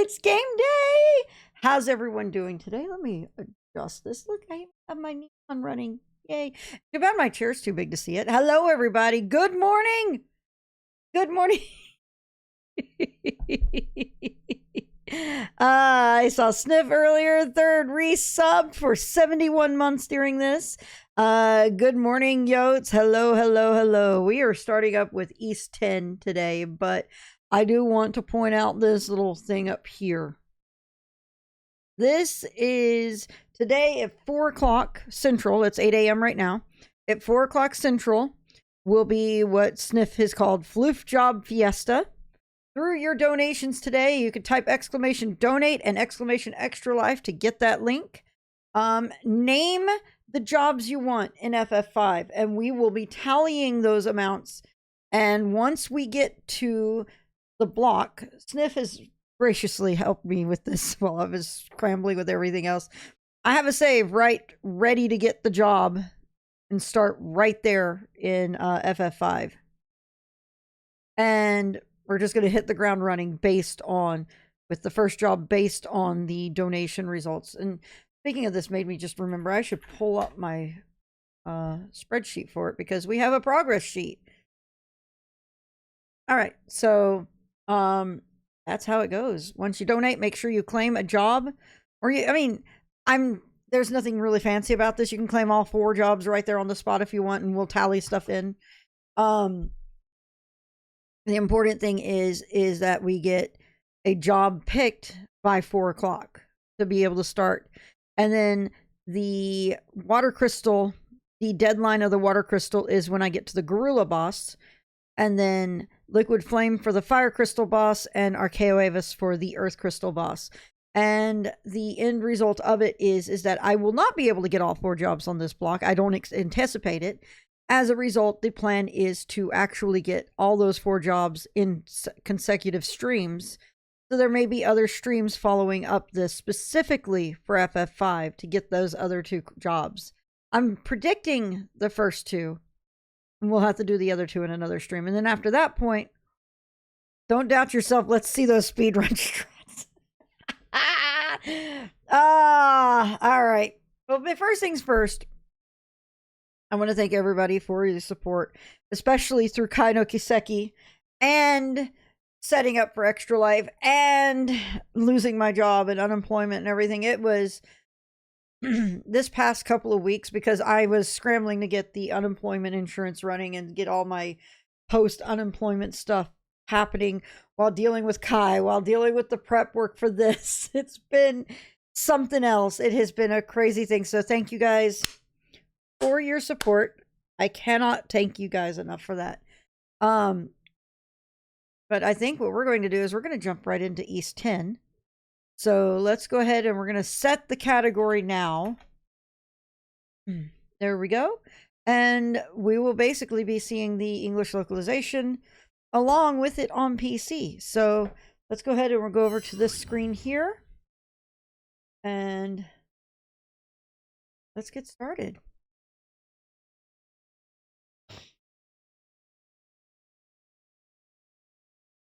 It's game day. How's everyone doing today? Let me adjust this. Look, I have my neon running. Yay. Too bad my chair's too big to see it. Hello, everybody. Good morning. Good morning. I saw Sniff earlier. Third resubbed for 71 months during this. Good morning, Yotes. Hello, hello, hello. We are starting up with East 10 today, but I do want to point out this little thing up here. This is today at 4 o'clock Central. It's 8 a.m. right now. At 4 o'clock Central will be what Sniff has called Floof Job Fiesta. Through your donations today, you can type exclamation donate and exclamation extra life to get that link. Name the jobs you want in FF5, and we will be tallying those amounts. And once we get to the block, Sniff has graciously helped me with this while I was scrambling with everything else. I have a save right ready to get the job and start right there in FF5. And we're just going to hit the ground running based on, with the first job based on the donation results. And speaking of this made me just remember I should pull up my spreadsheet for it because we have a progress sheet. All right, so that's how it goes. Once you donate, make sure you claim a job, or there's nothing really fancy about this. You can claim all 4 jobs right there on the spot if you want, and we'll tally stuff in. The important thing is that we get a job picked by 4 o'clock to be able to start. And then the water crystal, the deadline of the water crystal is when I get to the gorilla boss, and then liquid flame for the fire crystal boss, and Archaeo Avis for the earth crystal boss. And the end result of it is that I will not be able to get all 4 jobs on this block. I don't anticipate it. As a result, the plan is to actually get all those 4 jobs in consecutive streams. So there may be other streams following up this specifically for FF5 to get those other 2 jobs. I'm predicting the first 2, and we'll have to do the other 2 in another stream. And then after that point, don't doubt yourself. Let's see those speedrun strats. All right. Well, but first things first, I want to thank everybody for your support, especially through Kaino Kiseki and setting up for Extra Life and losing my job and unemployment and everything. It was this past couple of weeks because I was scrambling to get the unemployment insurance running and get all my post-unemployment stuff happening while dealing with Kai, while dealing with the prep work for this. It's been something else. It has been a crazy thing. So thank you guys for your support. I cannot thank you guys enough for that. But I think what we're going to do is we're going to jump right into East 10. So let's go ahead and we're going to set the category now. There we go. And we will basically be seeing the English localization along with it on PC. So let's go ahead and we'll go over to this screen here. And let's get started.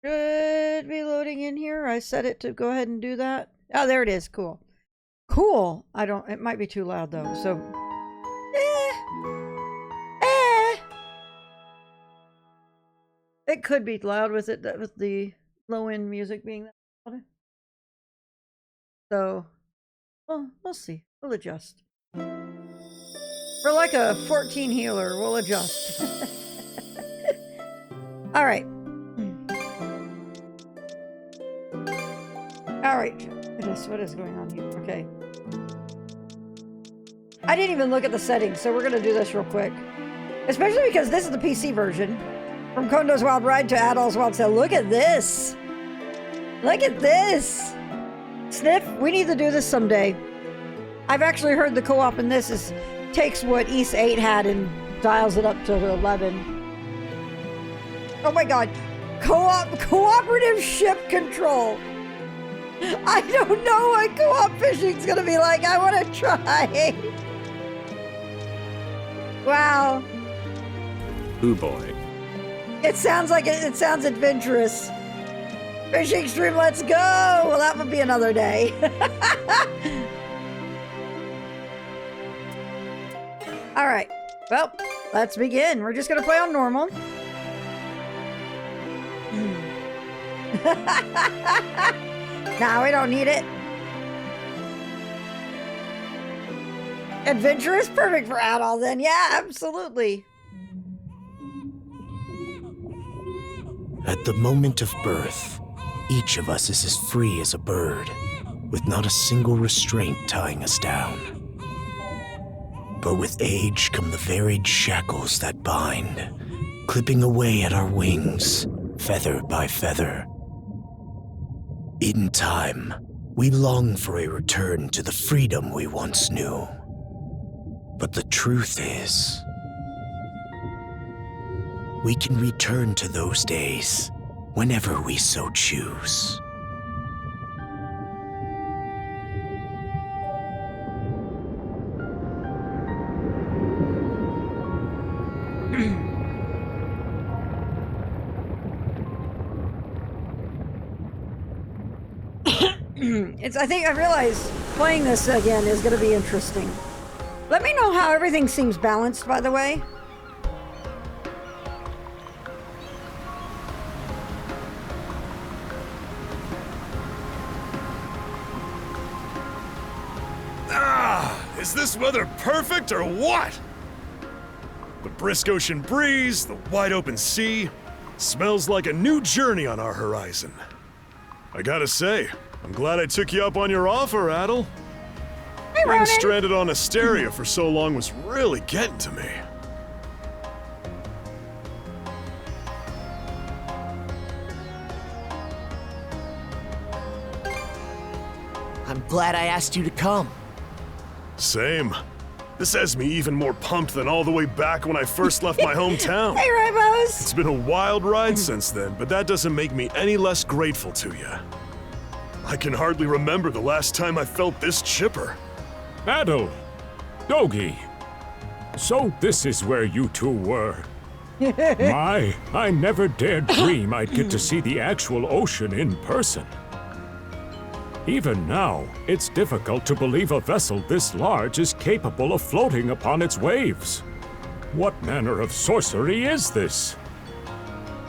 Should be loading in here. I set it to go ahead and do that. Oh, there it is. Cool. Cool. It might be too loud though. So, it could be loud with it, with the low end music being that loud. So, well, we'll see. We'll adjust. For like a 14 healer, we'll adjust. All right. All right, what is going on here? Okay. I didn't even look at the settings, so we're going to do this real quick. Especially because this is the PC version. From Kondo's Wild Ride to Adol's Wild Sale. Look at this. Look at this. Sniff, we need to do this someday. I've actually heard the co-op in this takes what East 8 had and dials it up to 11. Oh my god. Cooperative ship control. I don't know what co-op fishing's gonna be like. I want to try. Wow. Ooh boy. It sounds like it sounds adventurous. Fishing stream, let's go! Well, that would be another day. All right. Well, let's begin. We're just gonna play on normal. Nah, we don't need it. Adventure is perfect for Adol then. Yeah, absolutely. At the moment of birth, each of us is as free as a bird, with not a single restraint tying us down. But with age come the varied shackles that bind, clipping away at our wings, feather by feather. In time, we long for a return to the freedom we once knew. But the truth is, we can return to those days whenever we so choose. I think I realize playing this again is going to be interesting. Let me know how everything seems balanced, by the way. Is this weather perfect or what? The brisk ocean breeze, the wide open sea, smells like a new journey on our horizon. I gotta say, I'm glad I took you up on your offer, Adol. Hey, Being Ronan. stranded on Asteria for so long was really getting to me. I'm glad I asked you to come. Same. This has me even more pumped than all the way back when I first left my hometown. Hey, Ribos! It's been a wild ride since then, but that doesn't make me any less grateful to you. I can hardly remember the last time I felt this chipper. Adol, Dogi. So this is where you two were. My, I never dared dream I'd get to see the actual ocean in person. Even now, it's difficult to believe a vessel this large is capable of floating upon its waves. What manner of sorcery is this?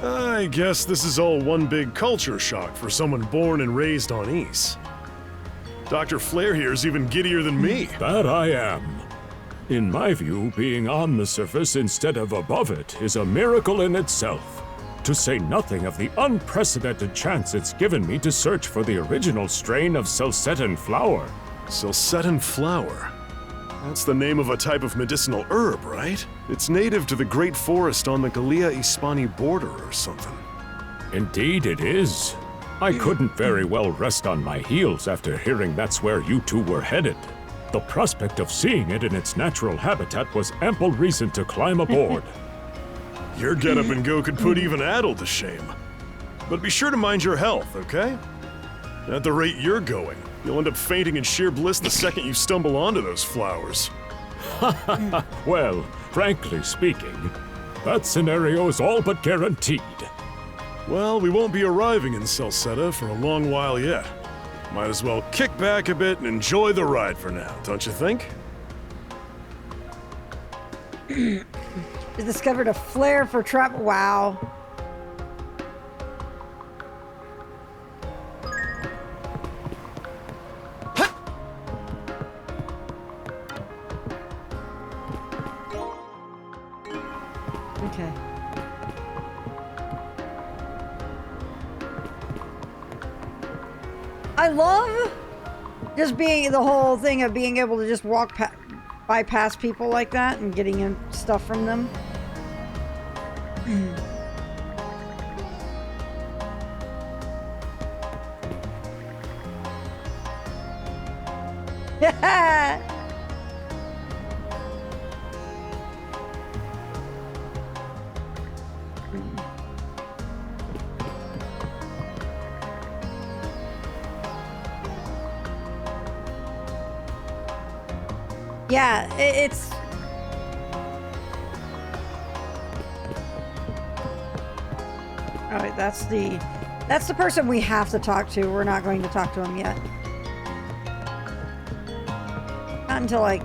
I guess this is all one big culture shock for someone born and raised on Ys. Dr. Flare here is even giddier than me. That I am. In my view, being on the surface instead of above it is a miracle in itself. To say nothing of the unprecedented chance it's given me to search for the original strain of Celcetan flower. Celcetan flower. That's the name of a type of medicinal herb, right? It's native to the Great Forest on the Gallia-Hispani border or something. Indeed it is. I couldn't very well rest on my heels after hearing that's where you two were headed. The prospect of seeing it in its natural habitat was ample reason to climb aboard. Your get-up and go could put even Adol to shame. But be sure to mind your health, okay? At the rate you're going, you'll end up fainting in sheer bliss the second you stumble onto those flowers. Well, frankly speaking, that scenario is all but guaranteed. Well, we won't be arriving in Celceta for a long while yet. Might as well kick back a bit and enjoy the ride for now, don't you think? Has discovered a flare for trap. Wow. Okay. I love just being the whole thing of being able to just walk bypass people like that and getting in stuff from them. Yeah, it's... Alright, that's the That's the person we have to talk to. We're not going to talk to him yet. Not until like...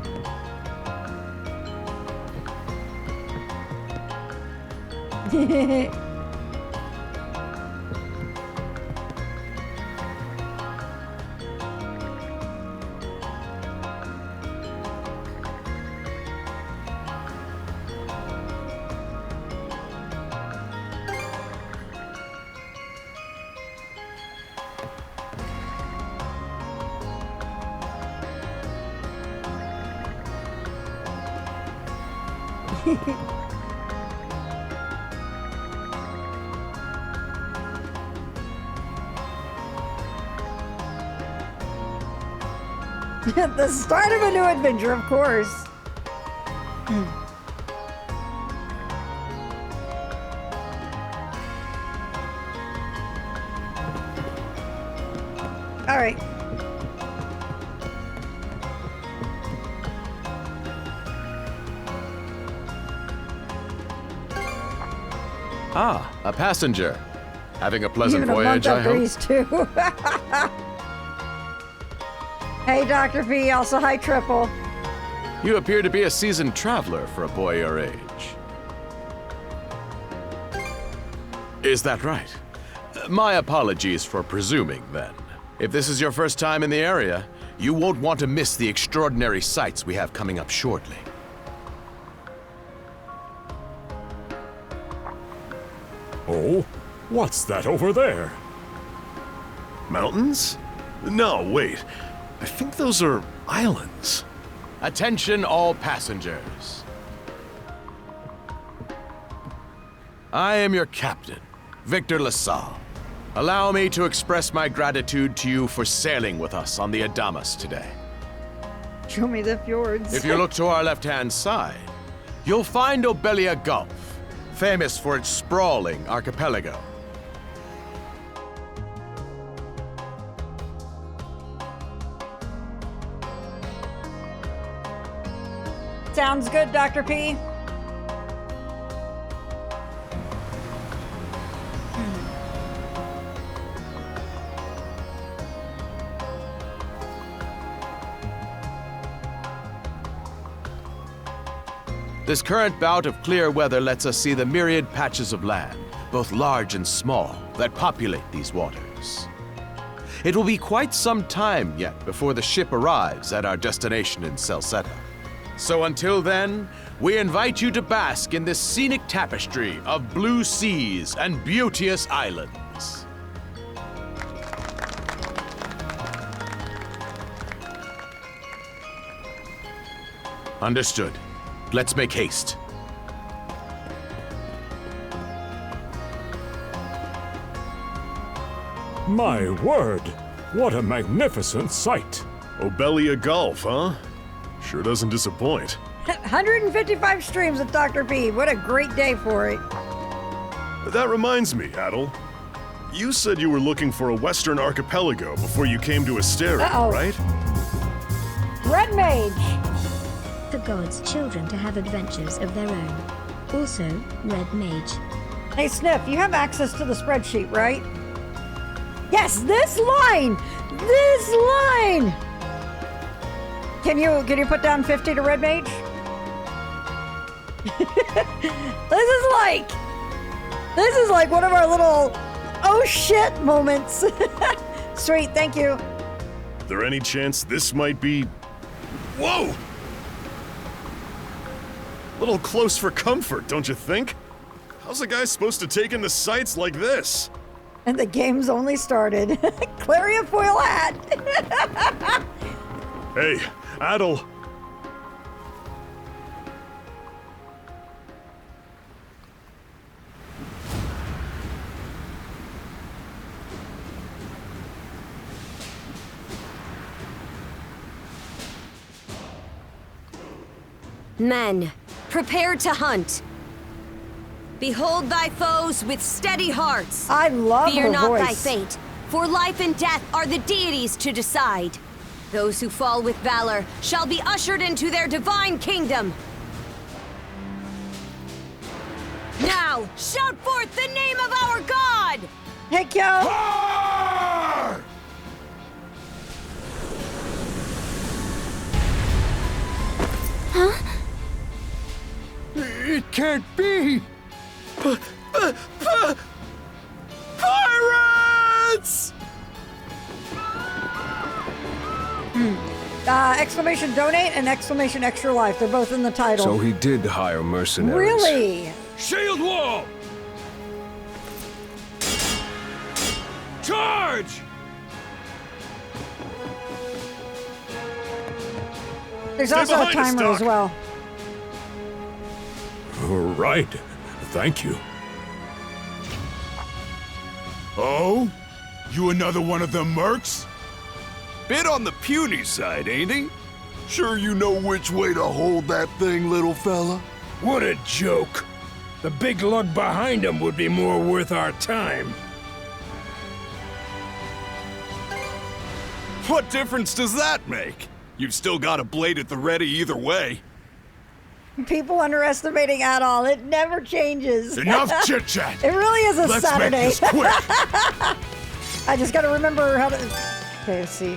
The start of a new adventure, of course. All right. Ah, a passenger. Having a pleasant Even a voyage, month I after hope. he's two. Hey, Dr. P. Also, hi, Triple. You appear to be a seasoned traveler for a boy your age. Is that right? My apologies for presuming, then. If this is your first time in the area, you won't want to miss the extraordinary sights we have coming up shortly. Oh, what's that over there? Mountains? No, wait. I think those are islands. Attention all passengers. I am your captain, Victor LaSalle. Allow me to express my gratitude to you for sailing with us on the Adamas today. Show me the fjords. If you look to our left-hand side, you'll find Obelia Gulf, famous for its sprawling archipelago. Sounds good, Dr. P. This current bout of clear weather lets us see the myriad patches of land, both large and small, that populate these waters. It will be quite some time yet before the ship arrives at our destination in Celceta. So until then, we invite you to bask in this scenic tapestry of blue seas and beauteous islands. Understood. Let's make haste. My word, what a magnificent sight! Obelia Gulf, huh? Sure doesn't disappoint. 155 streams with Dr. P. What a great day for it. That reminds me, Adel. You said you were looking for a western archipelago before you came to Asteria, Uh-oh. right? Red Mage. For God's children to have adventures of their own. Also, Red Mage. Hey, Sniff, you have access to the spreadsheet, right? Yes, this line! This line! Can you put down 50 to Red Mage? This is like one of our little oh shit moments. Sweet, thank you. Is there any chance this might be... Whoa! Little close for comfort, don't you think? How's a guy supposed to take in the sights like this? And the game's only started. Clarion-foil hat. Hey, Adel. Men, prepare to hunt. Behold thy foes with steady hearts. I love Fear her not thy voice. fate, for life and death are the deities to decide. Those who fall with valor shall be ushered into their divine kingdom. Now, shout forth the name of our God! Hey, Kyo. Arr! It can't be! Pirates! Exclamation donate and exclamation extra life. They're both in the title. So he did hire mercenaries. Really? Shield wall! Charge! There's Stay also a behind us, timer as Doc. well. Right. Thank you. Oh? You another one of them mercs? Bit on the puny side, ain't he? Sure you know which way to hold that thing, little fella? What a joke. The big lug behind him would be more worth our time. What difference does that make? You've still got a blade at the ready either way. People underestimating at all. It never changes. Enough chit-chat! It really is a Let's Saturday. make this quick! I just gotta remember how to. Okay, let's see.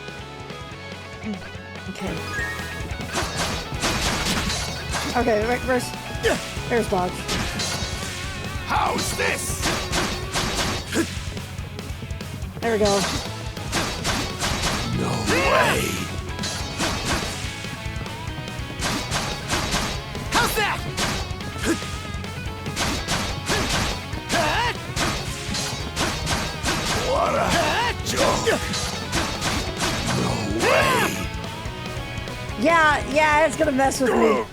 Okay. Okay, right, there's dodge. How's this? There we go. No way! How's that? What a joke! No way! Yeah, it's gonna mess with me.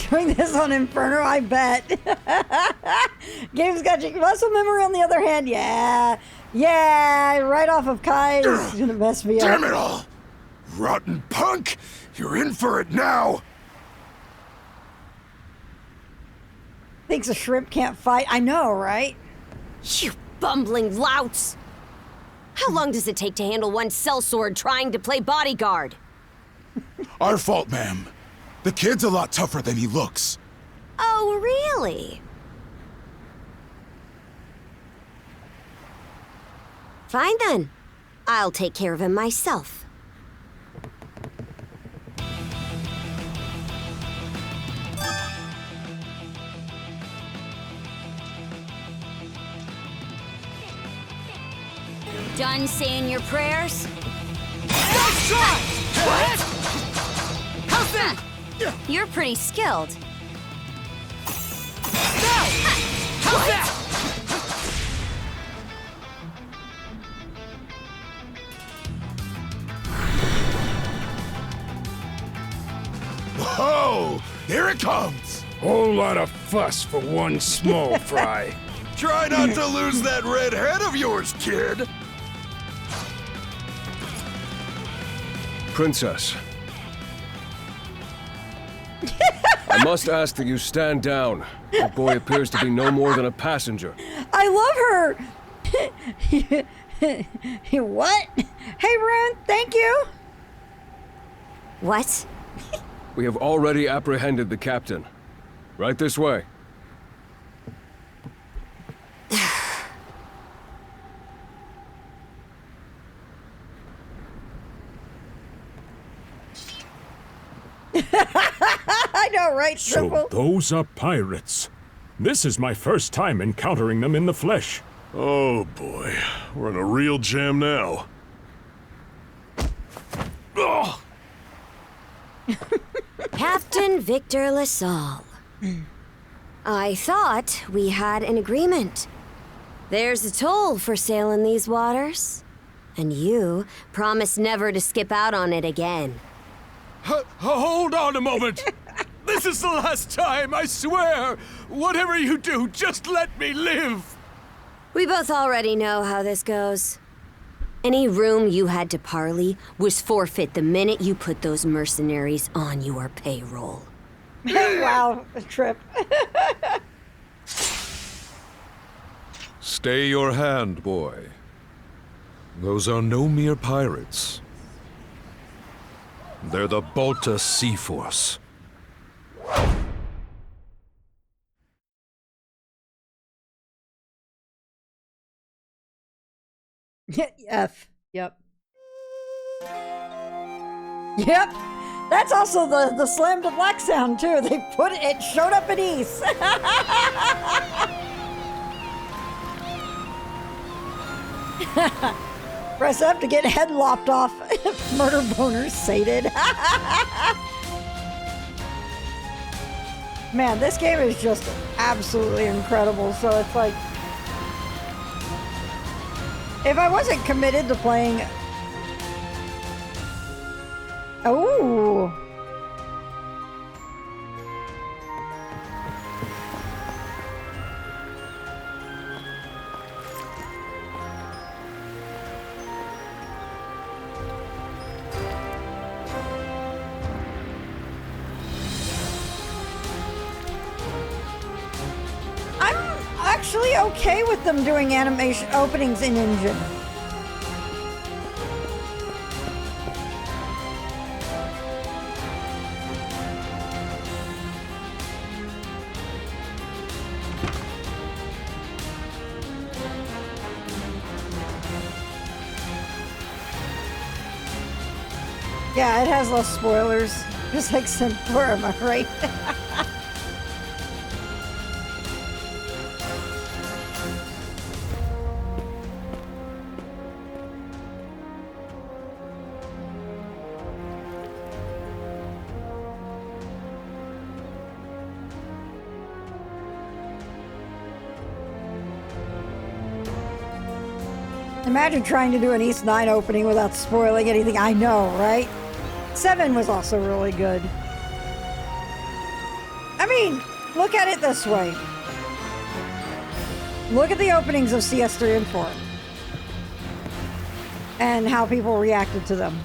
Doing this on Inferno, I bet. Game's got muscle memory on the other hand. Yeah, right off of Kai is gonna mess me up. Damn it all! Rotten punk! You're in for it now! Thinks a shrimp can't fight. I know, right? You bumbling louts! How long does it take to handle one sellsword trying to play bodyguard? Our fault, ma'am. The kid's a lot tougher than he looks. Oh, really? Fine then. I'll take care of him myself. Done saying your prayers? What? How's that? You're pretty skilled. How's that? Whoa! Here it comes! Whole lot of fuss for one small fry. Try not to lose that red head of yours, kid. Princess. I must ask that you stand down. The boy appears to be no more than a passenger. I love her. What? Hey, Rune, thank you. What? We have already apprehended the captain. Right this way. I know, right, So Triple? those are pirates. This is my first time encountering them in the flesh. Oh boy, we're in a real jam now. Ugh. Captain Victor LaSalle. I thought we had an agreement. There's a toll for sailing these waters. And you promised never to skip out on it again. Hold on a moment! This is the last time, I swear! Whatever you do, just let me live! We both already know how this goes. Any room you had to parley was forfeit the minute you put those mercenaries on your payroll. Wow, Trip. Stay your hand, boy. Those are no mere pirates. They're the Balta Sea Force. F. Yep. Yep. That's also the slam to black sound too. They put it showed up in East. Press up to get head lopped off. Murder boner sated. Man, this game is just absolutely incredible. So it's like, if I wasn't committed to playing... Oh! I'm actually okay with them doing animation openings in Engine. Yeah, it has less spoilers. Just like simpler, am I right? Imagine trying to do an East 9 opening without spoiling anything. I know, right? 7 was also really good. I mean, look at it this way. Look at the openings of CS3 and 4. And how people reacted to them.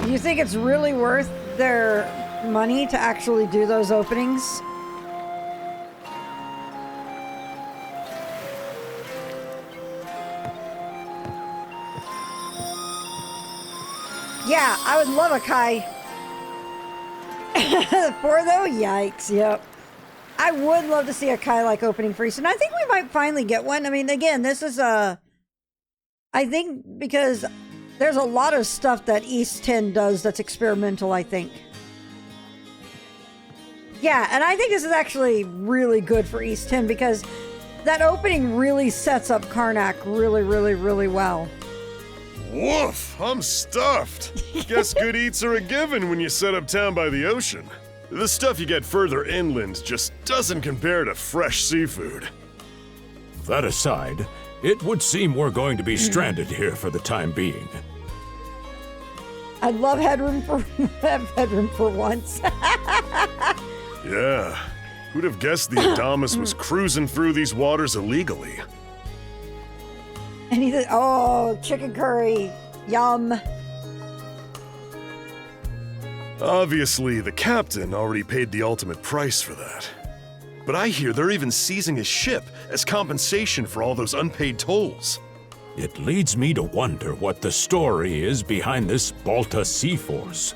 Do you think it's really worth their money to actually do those openings? Yeah, I would love a Kai. 4 though? Yikes, yep. I would love to see a Kai like opening for East, and I think we might finally get one. I mean, again, this is I think because there's a lot of stuff that East 10 does that's experimental, I think. Yeah, and I think this is actually really good for East 10 because that opening really sets up Karnak really, really, really well. Woof! I'm stuffed. Guess good eats are a given when you set up town by the ocean. The stuff you get further inland just doesn't compare to fresh seafood. That aside, it would seem we're going to be stranded here for the time being. I'd love headroom for once. Yeah. Who'd have guessed the Adamus was cruising through these waters illegally? And he said, oh, chicken curry. Yum. Obviously, the captain already paid the ultimate price for that. But I hear they're even seizing his ship as compensation for all those unpaid tolls. It leads me to wonder what the story is behind this Balta Sea Force.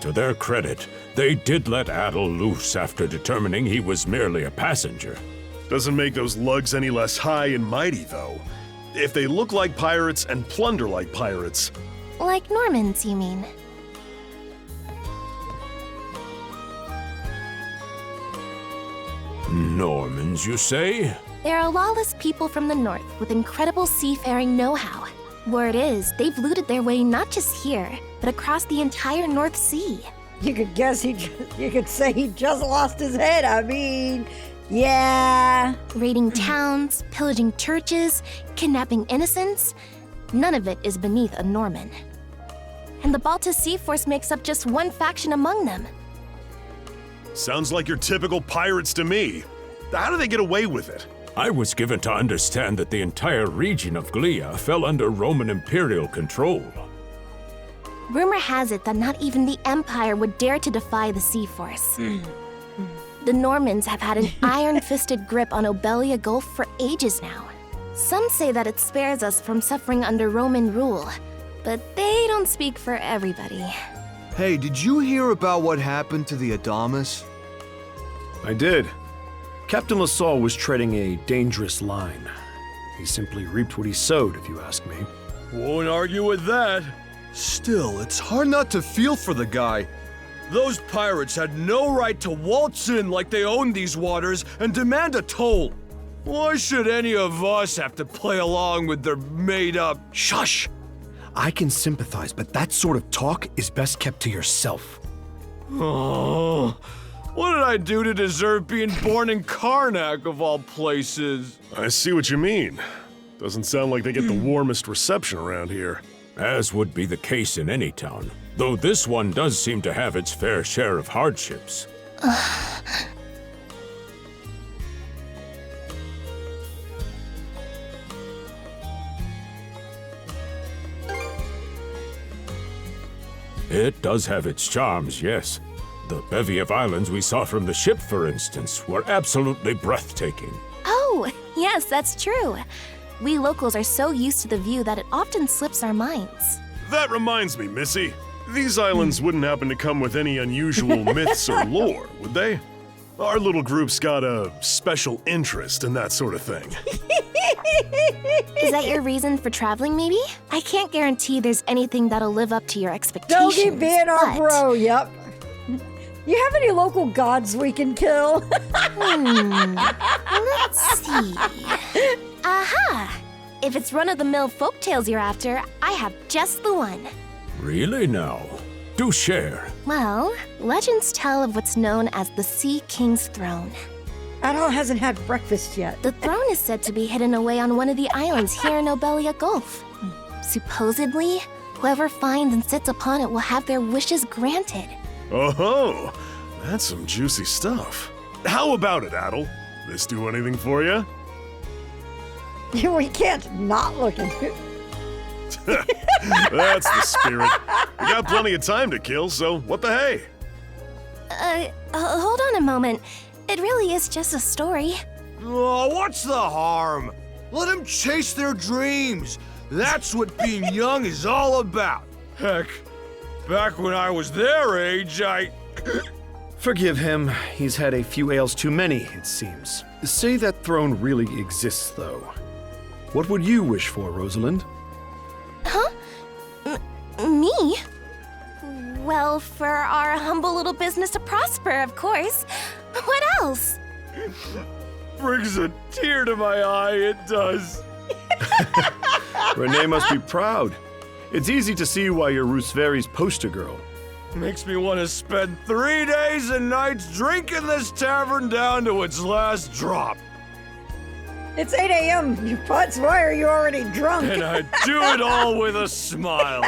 To their credit, they did let Adel loose after determining he was merely a passenger. Doesn't make those lugs any less high and mighty, though. If they look like pirates and plunder like pirates... Like Normans, you mean? Normans, you say? They're a lawless people from the north with incredible seafaring know-how. Word is, they've looted their way not just here, but across the entire North Sea. You could guess you could say he just lost his head. I mean, yeah. Raiding towns, pillaging churches, kidnapping innocents. None of it is beneath a Norman. And the Balta Sea Force makes up just one faction among them. Sounds like your typical pirates to me. How do they get away with it? I was given to understand that the entire region of Glia fell under Roman imperial control. Rumor has it that not even the Empire would dare to defy the Sea Force. The Normans have had an iron-fisted grip on Obelia Gulf for ages now. Some say that it spares us from suffering under Roman rule, but they don't speak for everybody. Hey, did you hear about what happened to the Adamus? I did. Captain LaSalle was treading a dangerous line. He simply reaped what he sowed, if you ask me. Won't argue with that. Still, it's hard not to feel for the guy. Those pirates had no right to waltz in like they owned these waters and demand a toll. Why should any of us have to play along with their made-up... Shush! I can sympathize, but that sort of talk is best kept to yourself. Oh, what did I do to deserve being born in Karnak, of all places? I see what you mean. Doesn't sound like they get the warmest reception around here. As would be the case in any town, though this one does seem to have its fair share of hardships. It does have its charms, yes. The bevy of islands we saw from the ship, for instance, were absolutely breathtaking. Oh, yes, that's true. We locals are so used to the view that it often slips our minds. That reminds me, Missy. These islands wouldn't happen to come with any unusual myths or lore, would they? Our little group's got a special interest in that sort of thing. Is that your reason for traveling, maybe? I can't guarantee there's anything that'll live up to your expectations. Dogi being our but... bro, yep. You have any local gods we can kill? Let's see. Aha! If it's run-of-the-mill folktales you're after, I have just the one. Really now? Do share. Well, legends tell of what's known as the Sea King's Throne. Adol hasn't had breakfast yet. The throne is said to be hidden away on one of the islands here in Obelia Gulf. Supposedly, whoever finds and sits upon it will have their wishes granted. Oh, that's some juicy stuff. How about it, Adol? This do anything for you? We can't not look into it. That's the spirit. We got plenty of time to kill, so what the hey? Hold on a moment. It really is just a story. Oh, what's the harm? Let them chase their dreams. That's what being young is all about. Heck, back when I was their age, Forgive him. He's had a few ales too many, it seems. Say that throne really exists, though. What would you wish for, Rosalind? Huh? Me? Well, for our humble little business to prosper, of course. What else? Brings a tear to my eye, it does. Renee must be proud. It's easy to see why you're Rooseveri's poster girl. Makes me want to spend 3 days and nights drinking this tavern down to its last drop. It's 8 a.m., you putz. Why are you already drunk? And I do it all with a smile.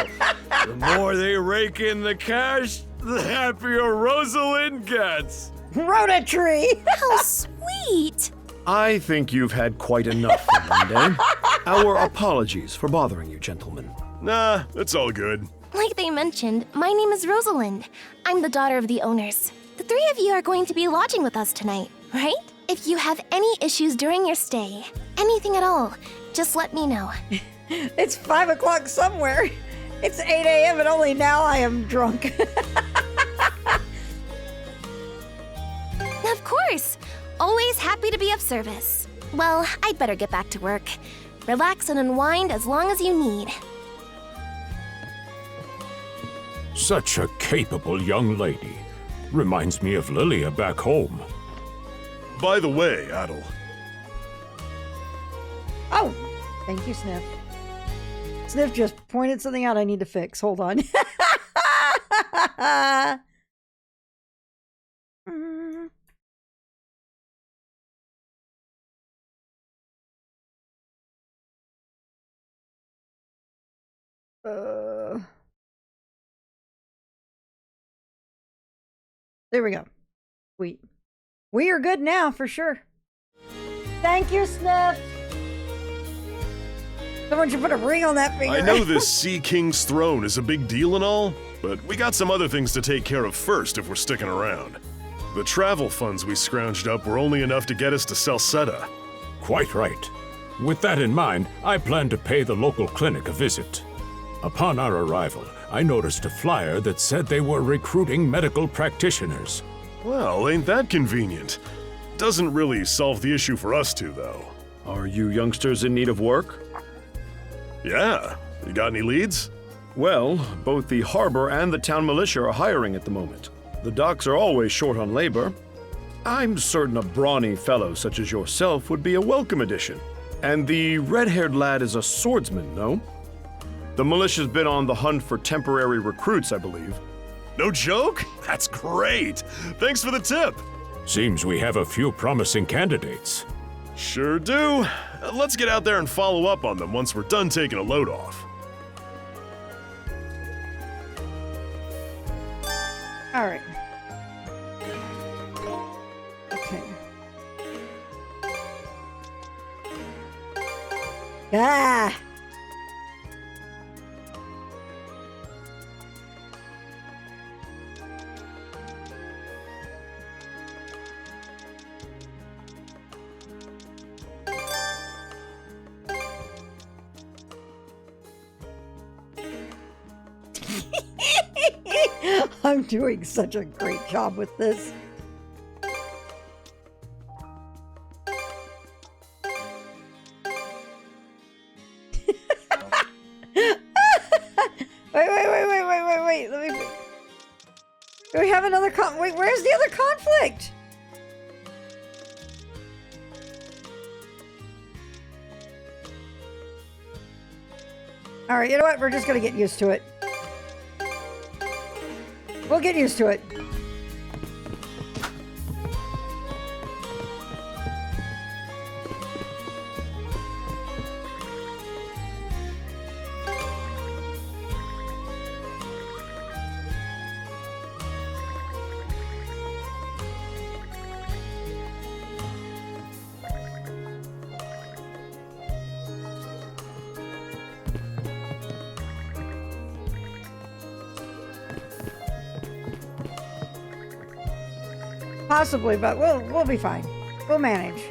The more they rake in the cash, the happier Rosalind gets. Rota-tree! How sweet! I think you've had quite enough for one day. Our apologies for bothering you, gentlemen. Nah, it's all good. Like they mentioned, my name is Rosalind. I'm the daughter of the owners. The three of you are going to be lodging with us tonight, right? If you have any issues during your stay, anything at all, just let me know. It's 5 o'clock somewhere. It's 8 a.m. and only now I am drunk. Of course! Always happy to be of service. Well, I'd better get back to work. Relax and unwind as long as you need. Such a capable young lady. Reminds me of Lilia back home. By the way, Adol. Oh, thank you, Sniff. Sniff just pointed something out I need to fix. Hold on. There we go. Sweet. We are good now, for sure. Thank you, Sniff. Someone should put a ring on that finger. I know this Sea King's throne is a big deal and all, but we got some other things to take care of first if we're sticking around. The travel funds we scrounged up were only enough to get us to Salsetta. Quite right. With that in mind, I plan to pay the local clinic a visit. Upon our arrival, I noticed a flyer that said they were recruiting medical practitioners. Well, ain't that convenient? Doesn't really solve the issue for us two, though. Are you youngsters in need of work? Yeah. You got any leads? Well, both the harbor and the town militia are hiring at the moment. The docks are always short on labor. I'm certain a brawny fellow such as yourself would be a welcome addition. And the red-haired lad is a swordsman, no? The militia's been on the hunt for temporary recruits, I believe. No joke? That's great! Thanks for the tip! Seems we have a few promising candidates. Sure do. Let's get out there and follow up on them once we're done taking a load off. All right. Okay. Ah! I'm doing such a great job with this. Wait. Let me. Do we have another wait, where's the other conflict? All right, you know what? We're just gonna get used to it. We'll get used to it. Possibly, but we'll be fine. We'll manage.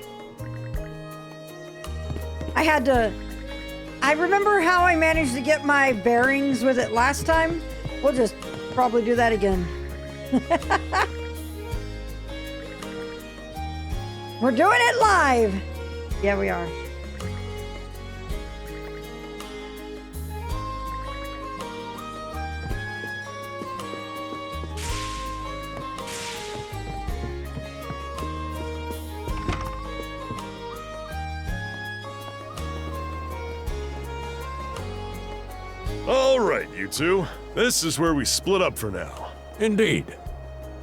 I remember how I managed to get my bearings with it last time. We'll just probably do that again. We're doing it live. Yeah, we are. All right, you two. This is where we split up for now. Indeed.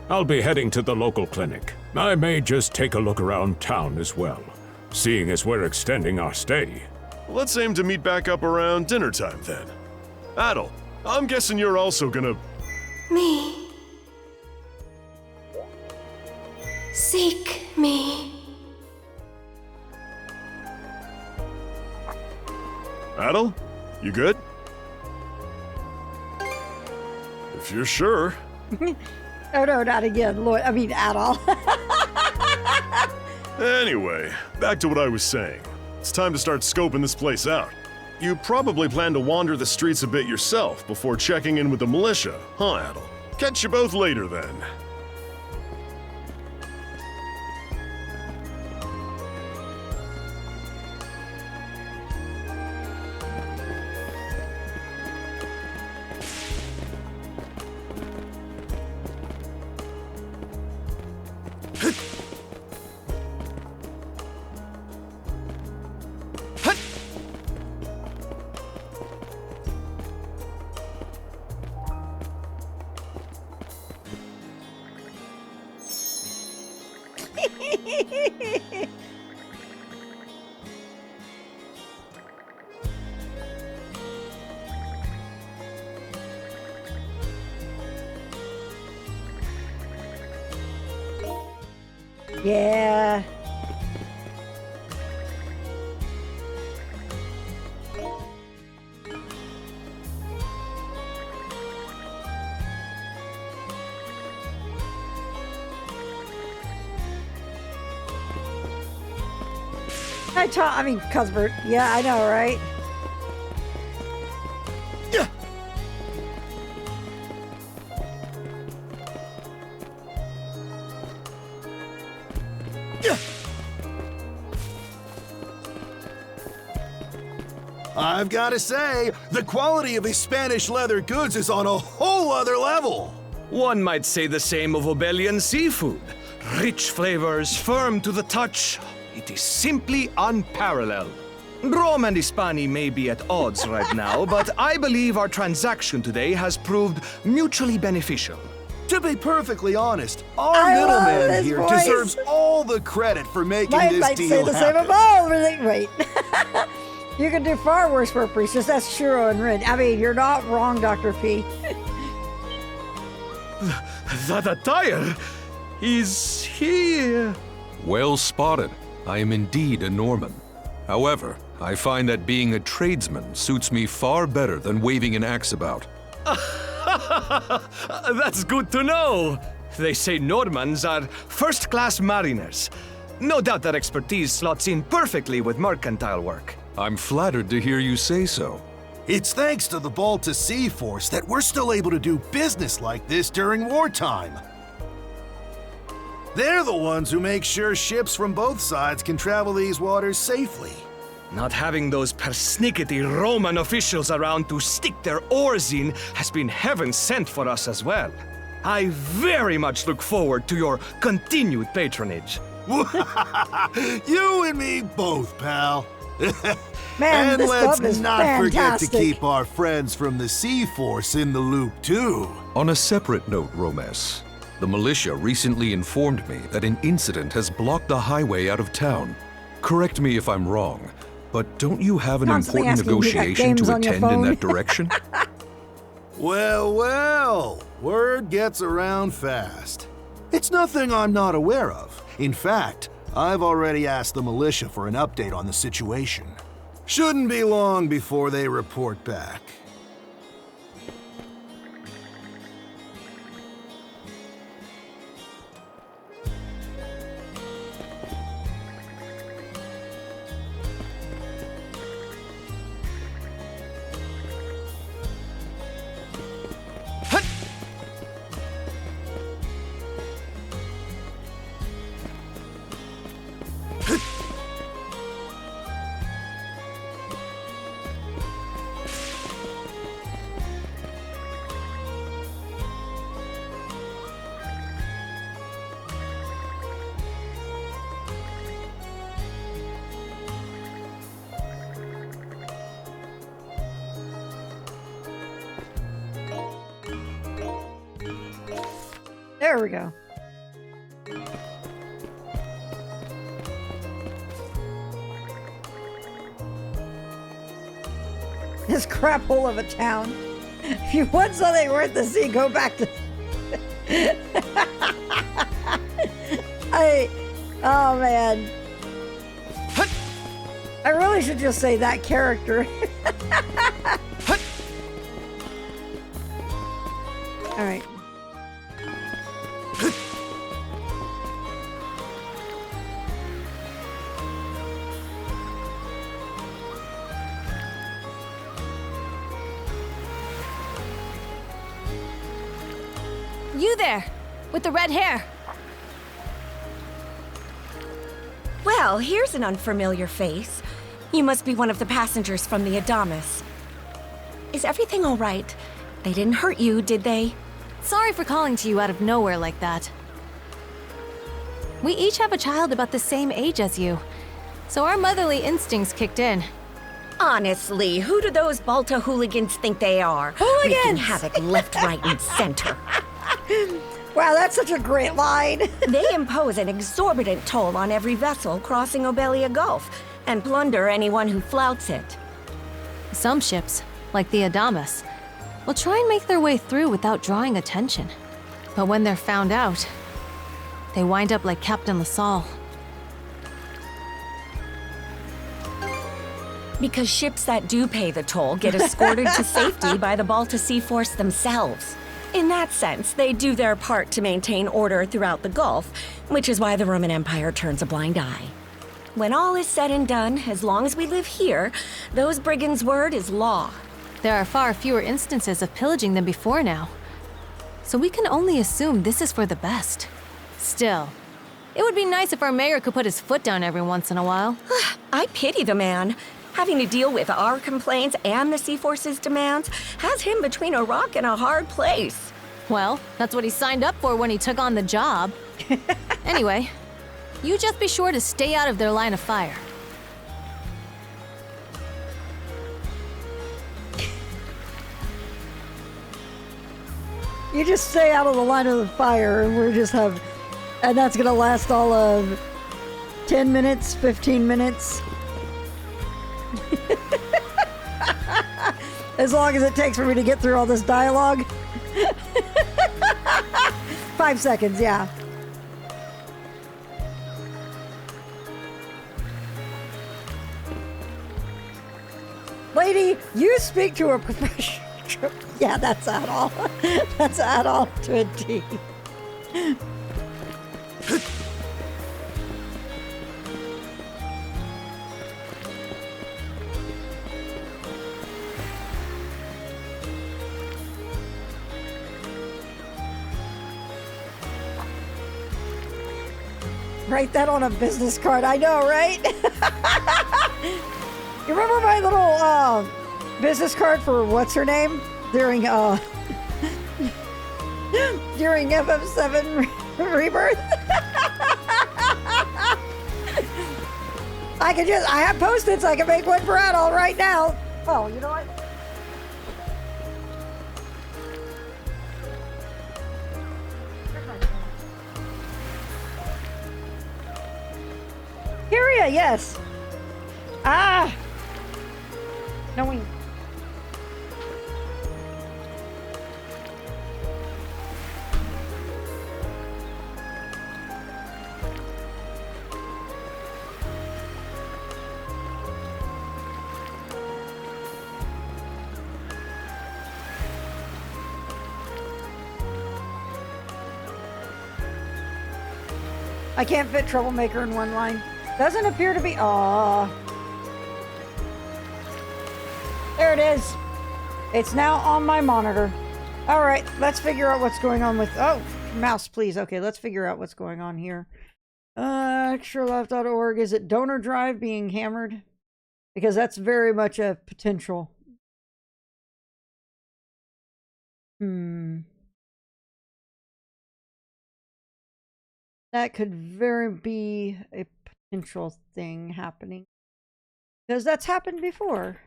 I'll be heading to the local clinic. I may just take a look around town as well, seeing as we're extending our stay. Let's aim to meet back up around dinner time then. Adel, I'm guessing you're also gonna... Me. Seek me. Adel, you good? If you're sure. Oh no, not again, Lloyd. I mean, at all. Anyway, back to what I was saying. It's time to start scoping this place out. You probably plan to wander the streets a bit yourself before checking in with the militia, huh, Adel? Catch you both later then. Yeah. I mean, Cuthbert. Yeah, I know, right? Yeah. Yeah. I've got to say, the quality of his Spanish leather goods is on a whole other level. One might say the same of Obelian seafood. Rich flavors, firm to the touch. It is simply unparalleled. Rome and Hispani may be at odds right now, but I believe our transaction today has proved mutually beneficial. To be perfectly honest, our I love middleman this here voice. deserves all the credit for making Might this say deal the same happen. about everything. Right. You can do far worse for a priestess. That's Shiro and Rin. I mean, you're not wrong, Dr. P. That attire is here. Well spotted. I am indeed a Norman. However, I find that being a tradesman suits me far better than waving an axe about. That's good to know. They say Normans are first-class mariners. No doubt that expertise slots in perfectly with mercantile work. I'm flattered to hear you say so. It's thanks to the Balta Sea Force that we're still able to do business like this during wartime. They're the ones who make sure ships from both sides can travel these waters safely. Not having those persnickety Roman officials around to stick their oars in has been heaven sent for us as well. I very much look forward to your continued patronage. You and me both, pal. Man, and this let's stuff is not forget fantastic. to keep our friends from the Sea Force in the loop, too. On a separate note, Romes, the militia recently informed me that an incident has blocked the highway out of town. Correct me if I'm wrong, but don't you have an Constantly important asking if you got negotiation games to on your attend in phone. that direction? Well, well, word gets around fast. It's nothing I'm not aware of. In fact, I've already asked the militia for an update on the situation. Shouldn't be long before they report back. There we go. This crap hole of a town. If you want something worth the sea, go back to... Oh man. I really should just say that character. All right. You there, with the red hair. Well, here's an unfamiliar face. You must be one of the passengers from the Adamas. Is everything all right? They didn't hurt you, did they? Sorry for calling to you out of nowhere like that. We each have a child about the same age as you, so our motherly instincts kicked in. Honestly, who do those Balta hooligans think they are? Hooligans! Wreaking havoc left, right, and center. Wow, that's such a great line. They impose an exorbitant toll on every vessel crossing Obelia Gulf and plunder anyone who flouts it. Some ships, like the Adamas, will try and make their way through without drawing attention. But when they're found out, they wind up like Captain LaSalle. Because ships that do pay the toll get escorted to safety by the Balta Sea Force themselves. In that sense, they do their part to maintain order throughout the Gulf, which is why the Roman Empire turns a blind eye. When all is said and done, as long as we live here, those brigands' word is law. There are far fewer instances of pillaging than before now, so we can only assume this is for the best. Still, it would be nice if our mayor could put his foot down every once in a while. I pity the man. Having to deal with our complaints and the Sea-Force's demands has him between a rock and a hard place. Well, that's what he signed up for when he took on the job. Anyway, you just be sure to stay out of their line of fire. You just stay out of the line of the fire, and and that's gonna last all of 10 minutes, 15 minutes. As long as it takes for me to get through all this dialogue. 5 seconds, yeah. Lady, you speak to a professional. Yeah, that's at all. That's at all to a T. Write that on a business card. I know, right? You remember my little business card for what's her name during during FF7 Rebirth? I have Post-its. I can make one for Adol right now. Oh, you know what? Kyria, yes. Ah. Knowing. I can't fit Troublemaker in one line. Doesn't appear to be. Aww. There it is. It's now on my monitor. All right, let's figure out what's going on with. Oh, mouse, please. Okay, let's figure out what's going on here. Extraleft.org. Is it donor drive being hammered? Because that's very much a potential. That could very be a potential thing happening. Because that's happened before.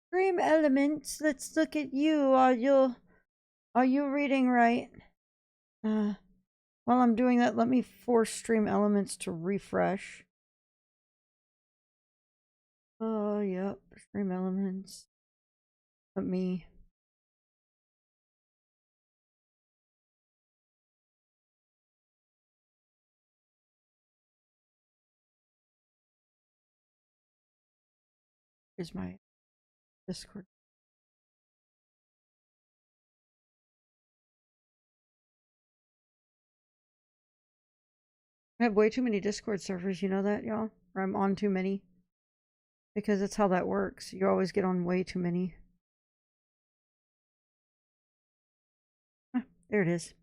Stream Elements, let's look at you. Are you reading right? While I'm doing that, let me force Stream Elements to refresh. Oh, yep. Stream Elements. Let me. Here's my Discord. I have way too many Discord servers, you know that, y'all? Or I'm on too many. Because that's how that works. You always get on way too many. Ah, there it is.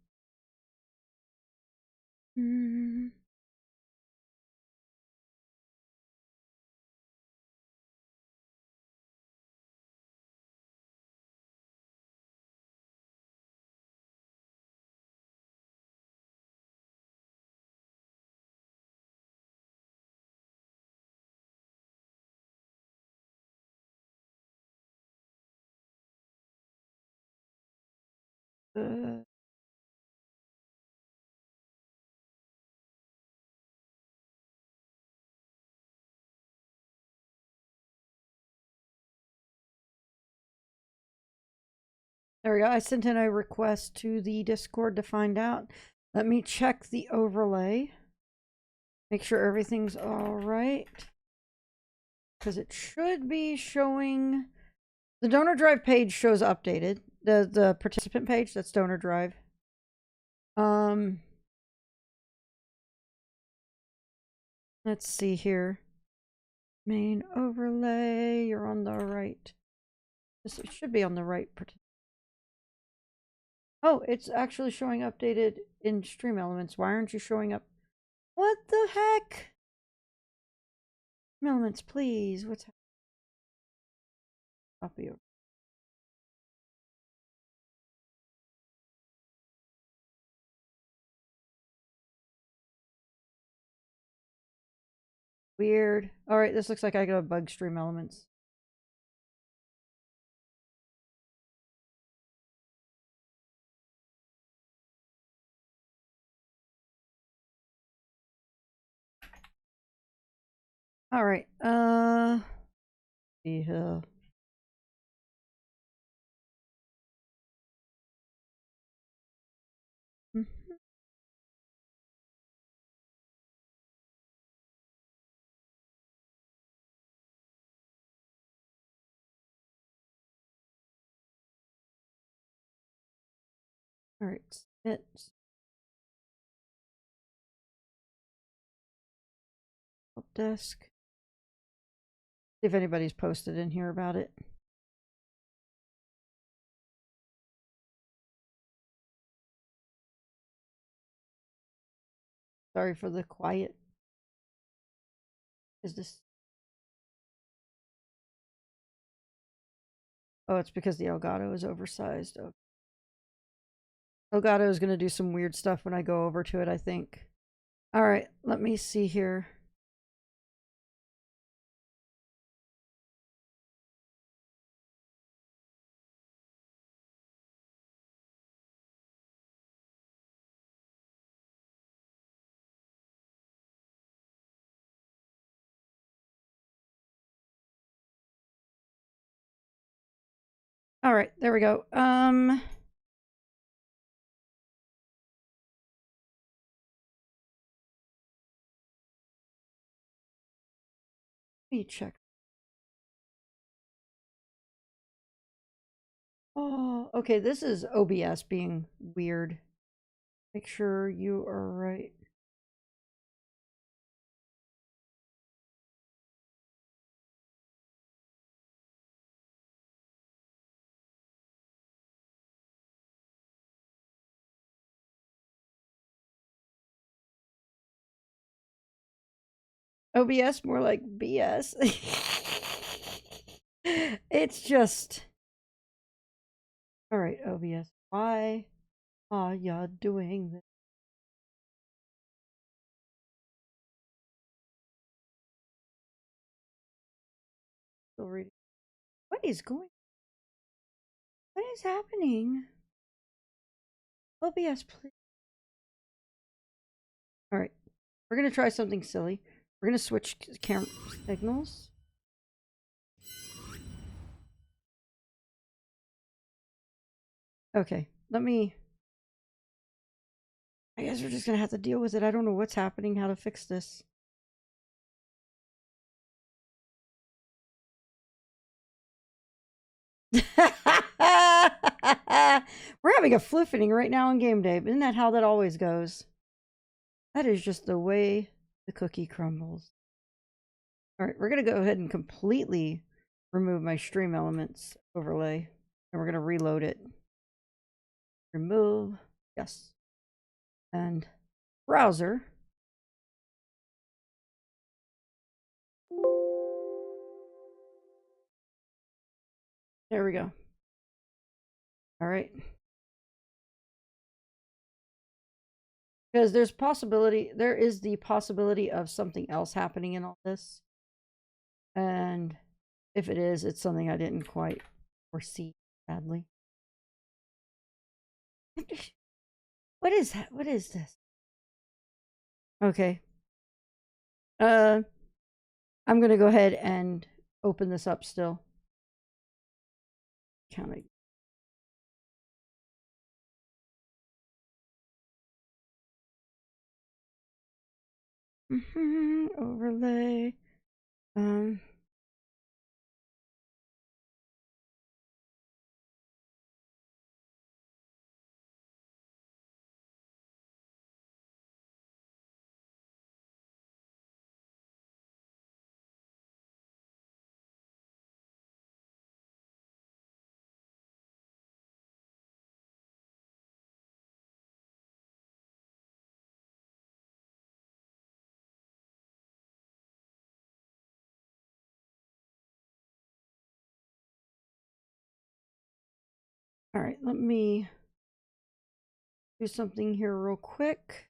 There we go. I sent in a request to the Discord to find out. Let me check the overlay. Make sure everything's all right. Because it should be showing... The donor drive page shows updated. The participant page, that's donor drive. Let's see here. Main overlay, you're on the right. This should be on the right. Oh, it's actually showing updated in Stream Elements. Why aren't you showing up? What the heck? Stream Elements, please. What's happening? Copy over. Weird. Alright, this looks like I got bug stream elements. Alright, see here. Alright, it's help desk. See if anybody's posted in here about it. Sorry for the quiet. Is this? Oh, it's because the Elgato is oversized. Oh. Elgato is going to do some weird stuff when I go over to it, I think. All right, let me see here. All right, there we go. Let me check. Oh, okay, this is OBS being weird. Make sure you are right. OBS more like BS. It's just... Alright, OBS. Why are you doing this? Still reading. What is going? What is happening? OBS, please. Alright. We're gonna try something silly. We're gonna switch camera signals. Okay, let me... I guess we're just gonna have to deal with it. I don't know what's happening, how to fix this. We're having a fliffing right now on game day. Isn't that how that always goes? That is just the way the cookie crumbles. Alright, we're gonna go ahead and completely remove my stream elements overlay. And we're gonna reload it. Remove. Yes. And browser. There we go. All right. Because there is the possibility of something else happening in all this. And if it is, it's something I didn't quite foresee, sadly. What is that? What is this? Okay. I'm gonna go ahead and open this up still. Counting. Overlay. All right, let me do something here real quick.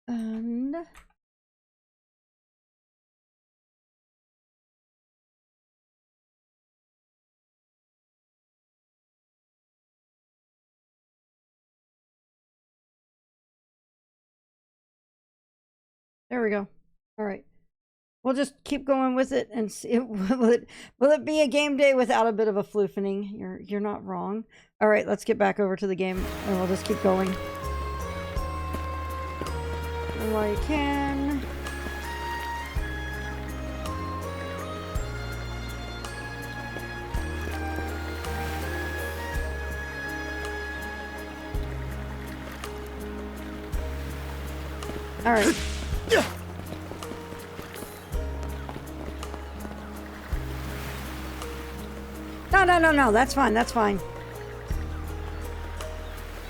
And there we go. All right. We'll just keep going with it and see. Will it be a game day without a bit of a floofening? You're not wrong. All right, let's get back over to the game and we'll just keep going. And while you can. All right. No, that's fine, that's fine.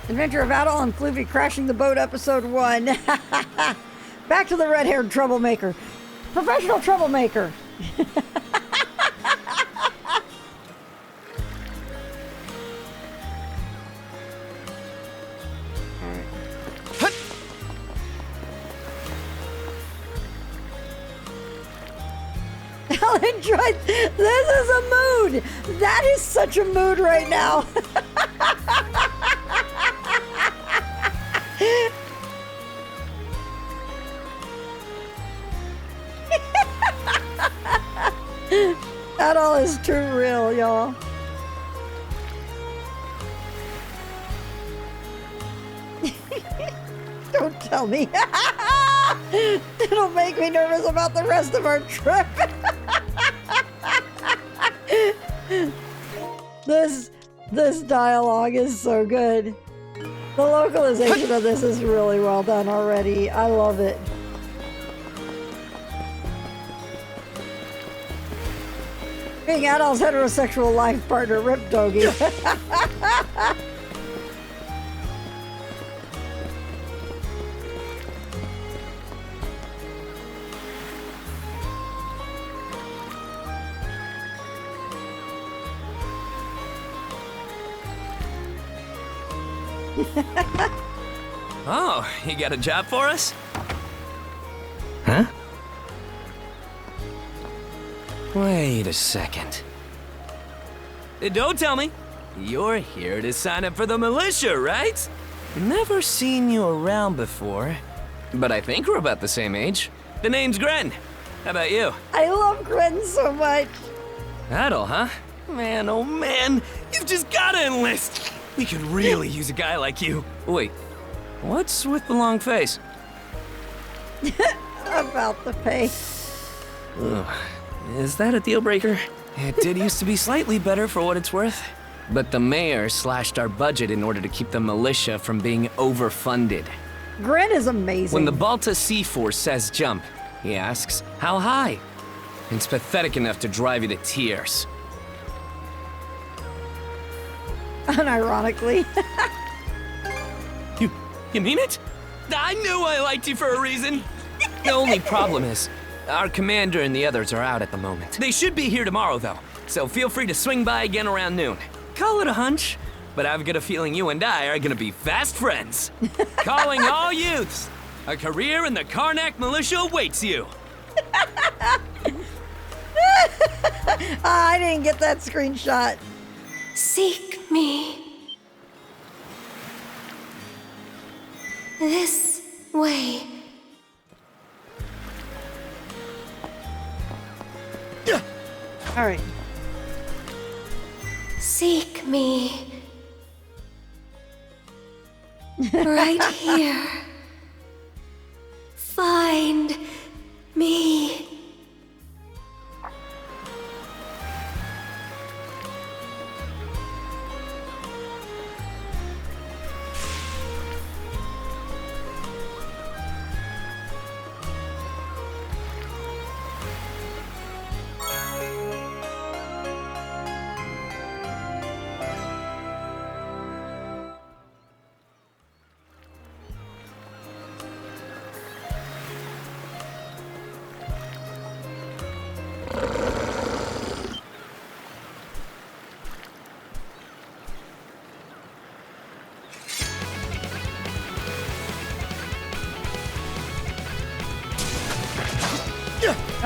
Adventure of Adol and Floofy crashing the boat, episode 1. Back to the red-haired troublemaker. Professional troublemaker. This is a mood. That is such a mood right now. That all is too real, y'all. Don't tell me. It'll make me nervous about the rest of our trip. This dialogue is so good. The localization of this is really well done already. I love it. Being Adol's heterosexual life partner, Rip Doggy. Oh, you got a job for us? Huh? Wait a second. Don't tell me. You're here to sign up for the militia, right? Never seen you around before, but I think we're about the same age. The name's Gren. How about you? I love Gren so much. Adol, huh? Man, oh man, you've just gotta enlist. We could really use a guy like you. Wait, what's with the long face? About the pay. Ugh. Is that a deal breaker? It did used to be slightly better for what it's worth. But the mayor slashed our budget in order to keep the militia from being overfunded. Gren is amazing. When the Balta Sea Force says jump, he asks, how high? It's pathetic enough to drive you to tears. Unironically. You mean it? I knew I liked you for a reason. The only problem is, our commander and the others are out at the moment. They should be here tomorrow, though, so feel free to swing by again around noon. Call it a hunch, but I've got a feeling you and I are gonna be fast friends. Calling all youths, a career in the Karnak militia awaits you. I didn't get that screenshot. Seek me. This way. All right. Seek me. Right here. Find me.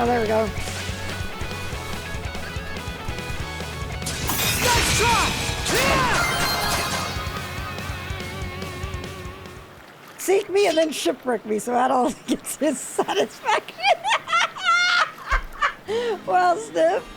Oh, there we go. Let's try! Seek me and then shipwreck me so Adol gets his satisfaction. Well, Sniff.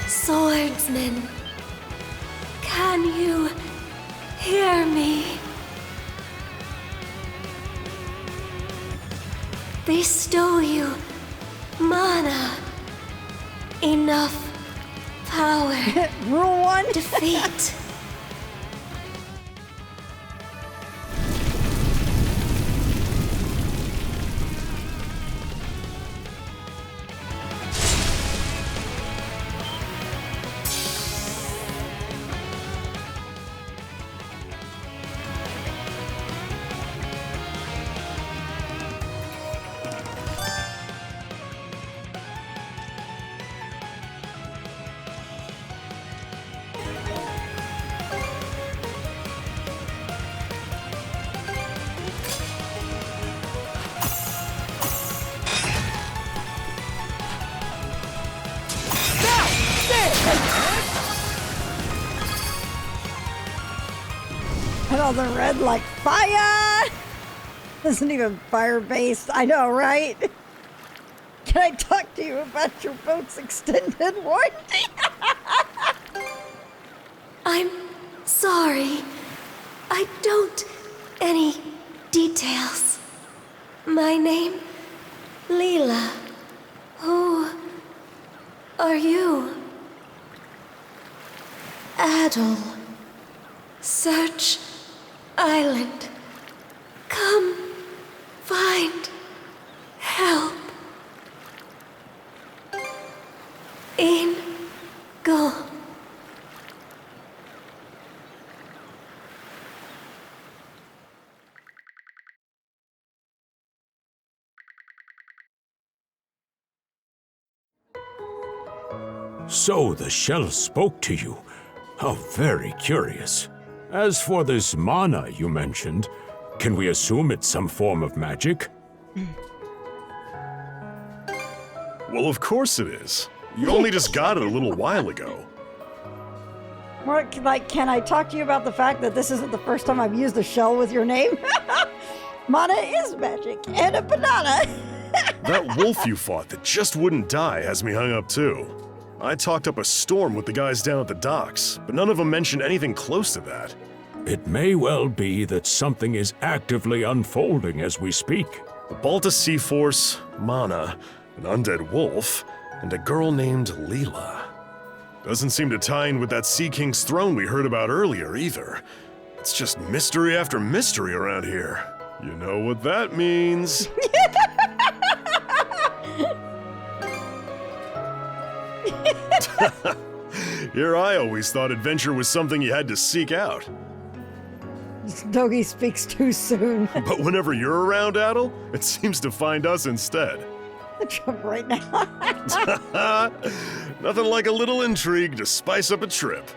Swordsman, can you hear me? Bestow you mana, enough power. Rule 1. Defeat. And all the red like fire! Isn't even fire-based. I know, right? Can I talk to you about your boat's extended warranty? I'm sorry. I don't any details. My name, Leela. Who are you? Adol. Search Island. Come find help. In go. So the shell spoke to you. How very curious. As for this mana you mentioned, can we assume it's some form of magic? Well, of course it is. You only just got it a little while ago. More like, can I talk to you about the fact that this isn't the first time I've used a shell with your name? Mana is magic, and a banana. That wolf you fought that just wouldn't die has me hung up too. I talked up a storm with the guys down at the docks, but none of them mentioned anything close to that. It may well be that something is actively unfolding as we speak. The Balta Sea Force, Mana, an undead wolf, and a girl named Leela. Doesn't seem to tie in with that Sea King's throne we heard about earlier either. It's just mystery after mystery around here. You know what that means. Here I always thought adventure was something you had to seek out. Doggy speaks too soon. But whenever you're around, Adol, it seems to find us instead. Jump right now. Nothing like a little intrigue to spice up a trip.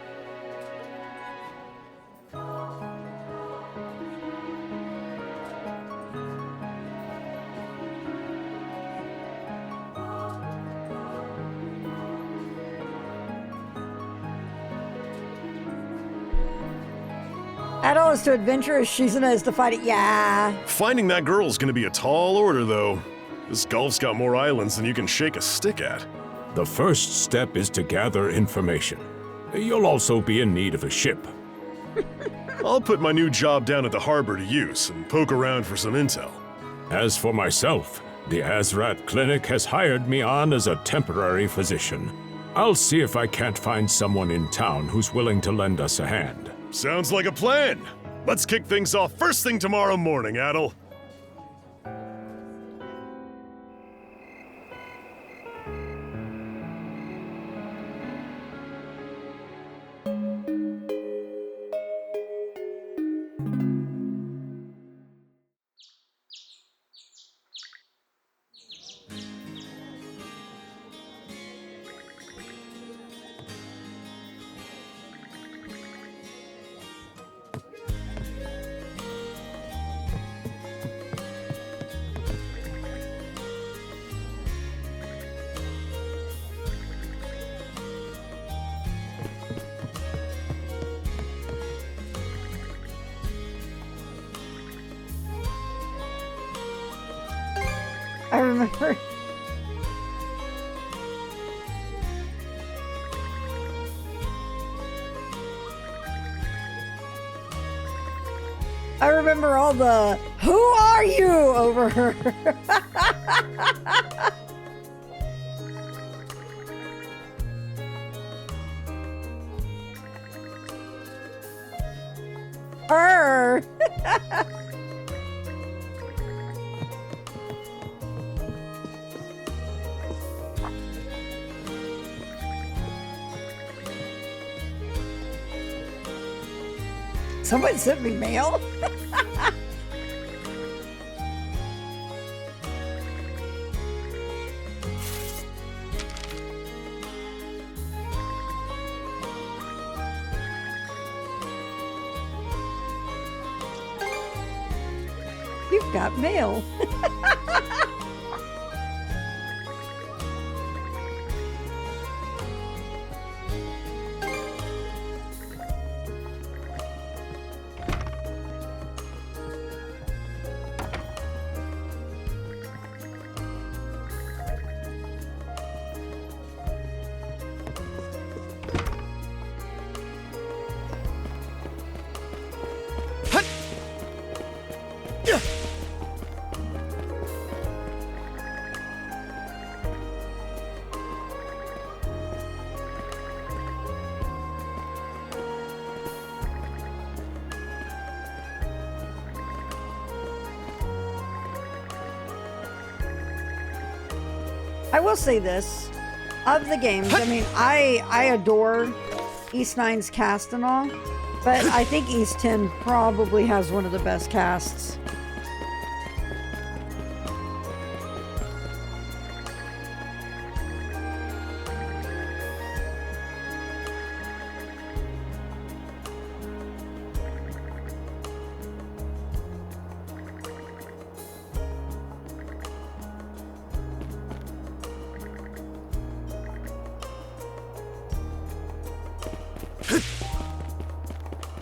Adol is to adventure as Shizuna is to fight it. Yeah. Finding that girl's gonna be a tall order, though. This gulf's got more islands than you can shake a stick at. The first step is to gather information. You'll also be in need of a ship. I'll put my new job down at the harbor to use and poke around for some intel. As for myself, the Azrat Clinic has hired me on as a temporary physician. I'll see if I can't find someone in town who's willing to lend us a hand. Sounds like a plan. Let's kick things off first thing tomorrow morning, Adol. remember. I remember all the "Who are you?" over her. Her. Someone sent me mail. You've got mail. I will say this, of the games, I mean, I adore East 9's cast and all, but I think East 10 probably has one of the best casts.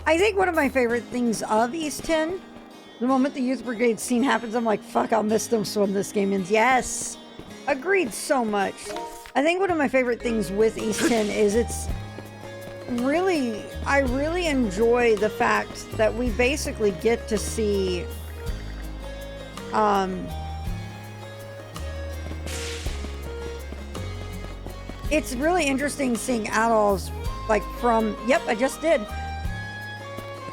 I think one of my favorite things of East 10, the moment the Youth Brigade scene happens, I'm like, fuck, I'll miss them when this game ends. Yes! Agreed so much. I think one of my favorite things with East 10 is it's really, I really enjoy the fact that we basically get to see, it's really interesting seeing Adol's, like, from, yep, I just did.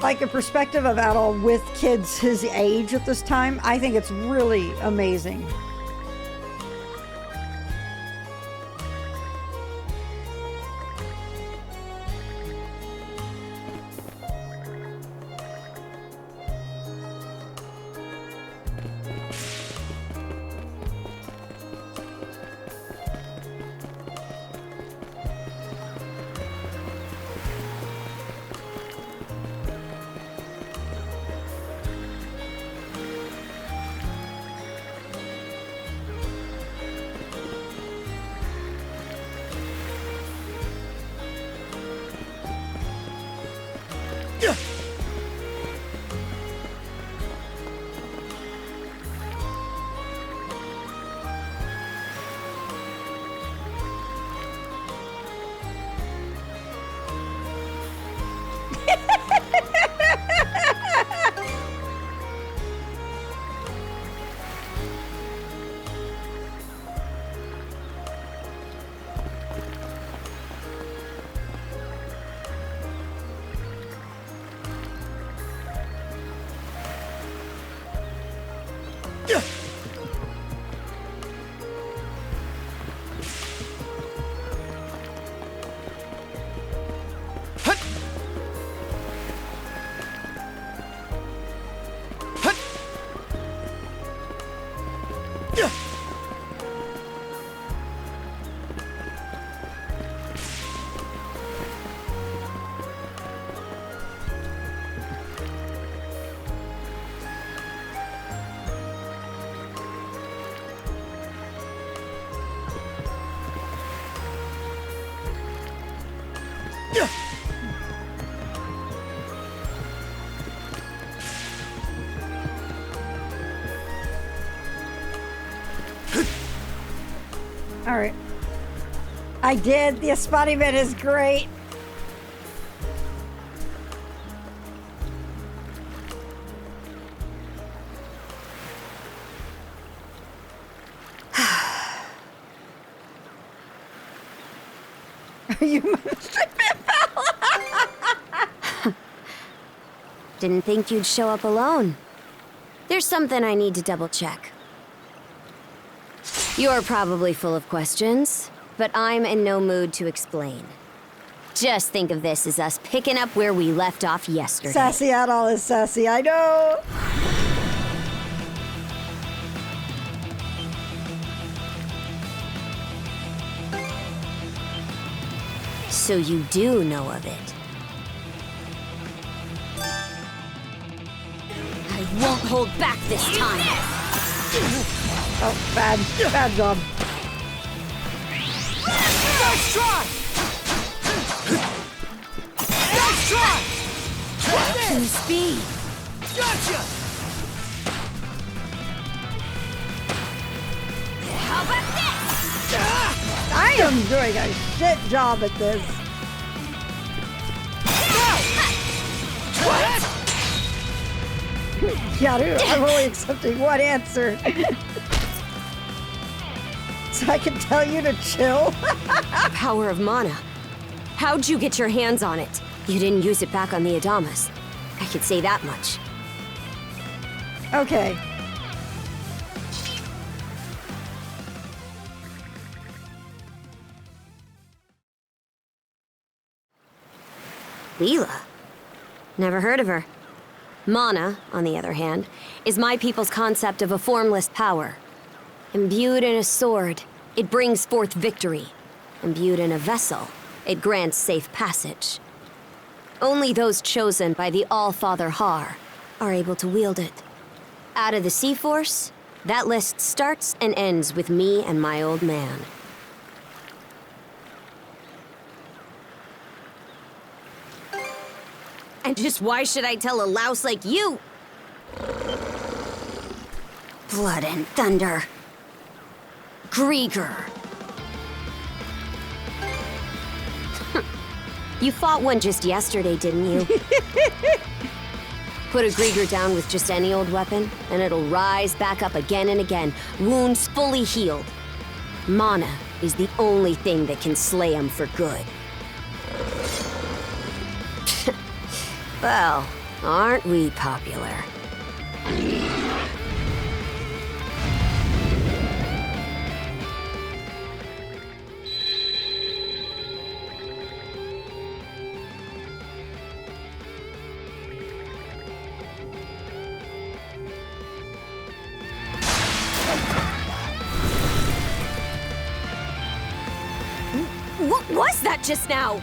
Like a perspective of Adol with kids his age at this time. I think it's really amazing. All right. I did. The embodiment is great. Are you Didn't think you'd show up alone. There's something I need to double check. You're probably full of questions, but I'm in no mood to explain. Just think of this as us picking up where we left off yesterday. Sassy Adol is sassy, I know. So you do know of it. I won't hold back this time. Oh, bad job. Nice try! Nice try! True speed. Gotcha! How about this? I am doing a shit job at this. Yaru, I'm only accepting one answer. So I can tell you to chill? Power of mana. How'd you get your hands on it? You didn't use it back on the Adamas. I could say that much. Okay. Leela? Never heard of her. Mana, on the other hand, is my people's concept of a formless power. Imbued in a sword, it brings forth victory. Imbued in a vessel, it grants safe passage. Only those chosen by the All-Father Har are able to wield it. Out of the Sea Force, that list starts and ends with me and my old man. And just why should I tell a louse like you? Blood and thunder. Grieger. You fought one just yesterday, didn't you? Put a Grieger down with just any old weapon, and it'll rise back up again and again, wounds fully healed. Mana is the only thing that can slay him for good. Well, aren't we popular? What was that just now?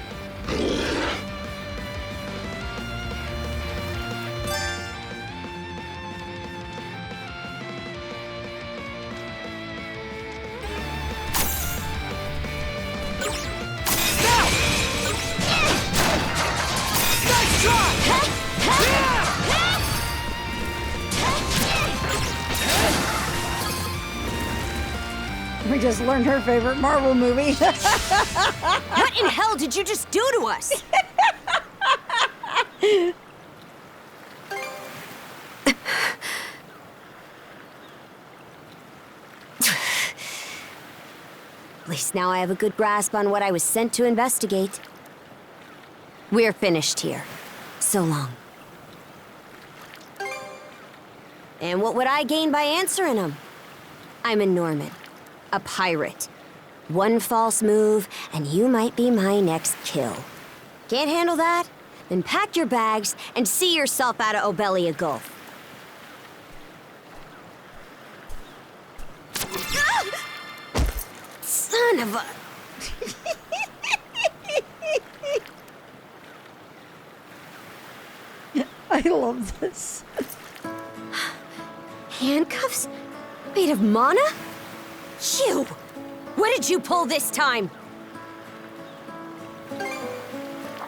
We just learned her favorite Marvel movie. What in hell did you just do to us? At least now I have a good grasp on what I was sent to investigate. We're finished here. So long. And what would I gain by answering them? I'm a Norman. A pirate. One false move, and you might be my next kill. Can't handle that? Then pack your bags and see yourself out of Obelia Gulf. Son of a... I love this. Handcuffs? Made of mana? You! What did you pull this time?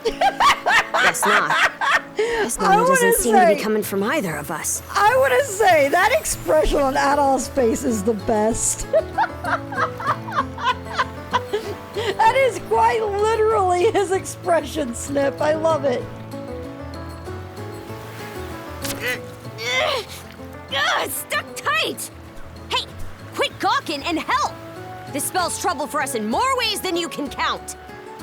Guess not. This mana doesn't seem to be coming from either of us. I want to say, that expression on Adol's face is the best. is quite literally his expression, Snip. I love it. It's stuck tight! Hey, quit gawking and help! This spells trouble for us in more ways than you can count.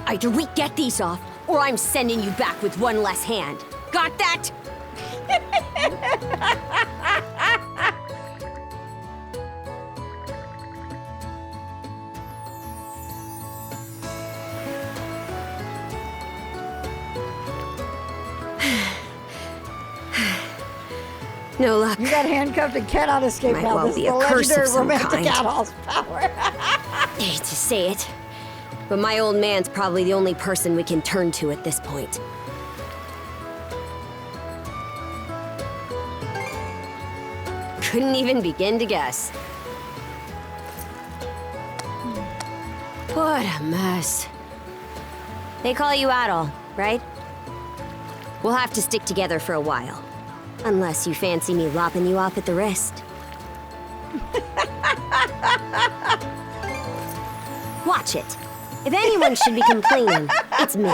Either we get these off, or I'm sending you back with one less hand. Got that? No luck. You got handcuffed and cannot escape Might now. well This be is the a curse of legendary some romantic kind. Adolf's power. I hate to say it, but my old man's probably the only person we can turn to at this point. Couldn't even begin to guess. What a mess. They call you Adol, right? We'll have to stick together for a while. Unless you fancy me lopping you off at the wrist. Watch it. If anyone should be complaining, it's me.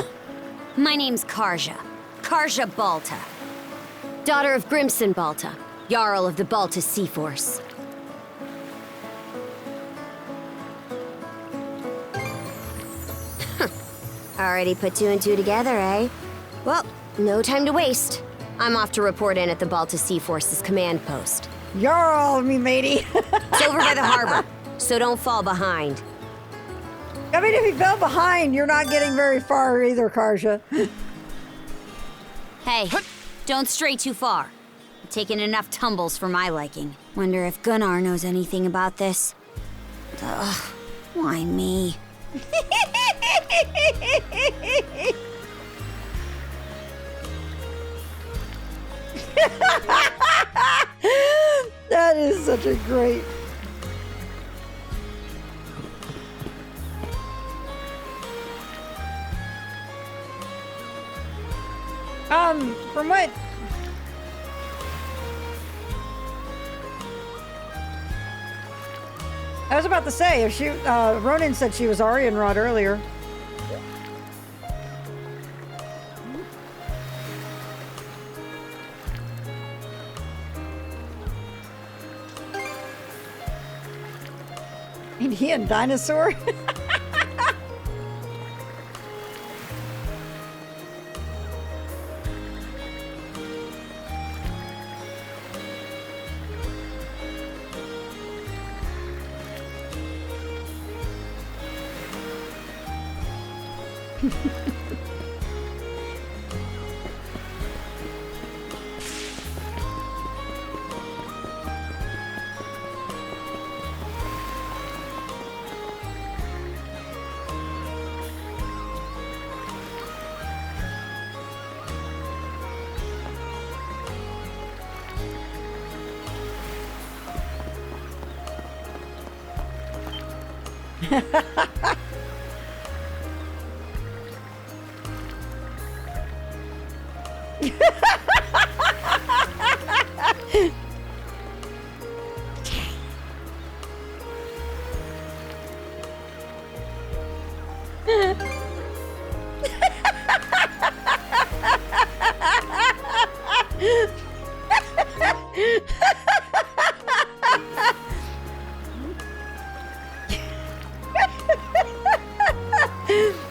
My name's Karja. Karja Balta. Daughter of Grimson Balta, Jarl of the Balta Sea Force. Already put two and two together, eh? Well, no time to waste. I'm off to report in at the Balta Sea Force's command post. Jarl, me matey. It's over by the harbor, so don't fall behind. I mean, if you fell behind, you're not getting very far either, Karja. Hey, don't stray too far. You've taken enough tumbles for my liking. Wonder if Gunnar knows anything about this. Ugh, why me? That is such a great... from what... I was about to say, if she, Ronan said she was Arianrod earlier. Indian dinosaur?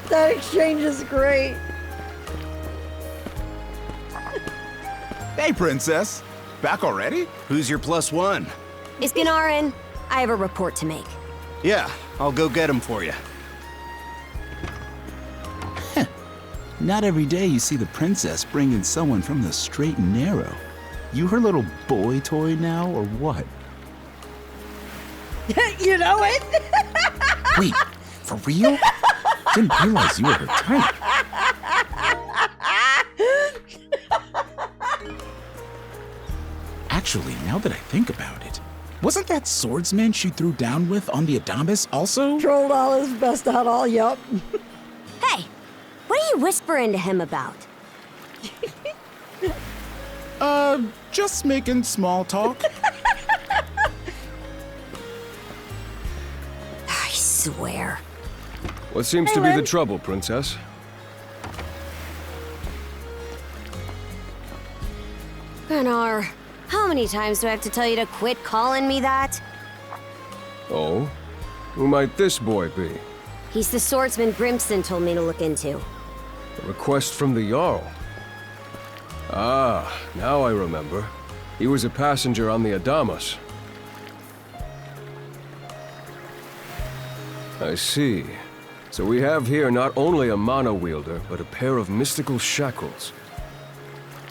That exchange is great. Hey, Princess. Back already? Who's your +1? Is Gunnar in? I have a report to make. Yeah, I'll go get him for you. Not every day you see the princess bring in someone from the straight and narrow. You her little boy toy now, or what? You know it? Wait, for real? Didn't realize you were her type. Actually, now that I think about it, wasn't that swordsman she threw down with on the Adamas also? Trolled all his best out all, yup. Hey, what are you whispering to him about? Just making small talk. I swear. What seems to be the trouble, Princess? Gunnar, how many times do I have to tell you to quit calling me that? Oh? Who might this boy be? He's the swordsman Grimston told me to look into. A request from the Jarl. Ah, now I remember. He was a passenger on the Adamas. I see. So we have here not only a mana wielder, but a pair of mystical shackles.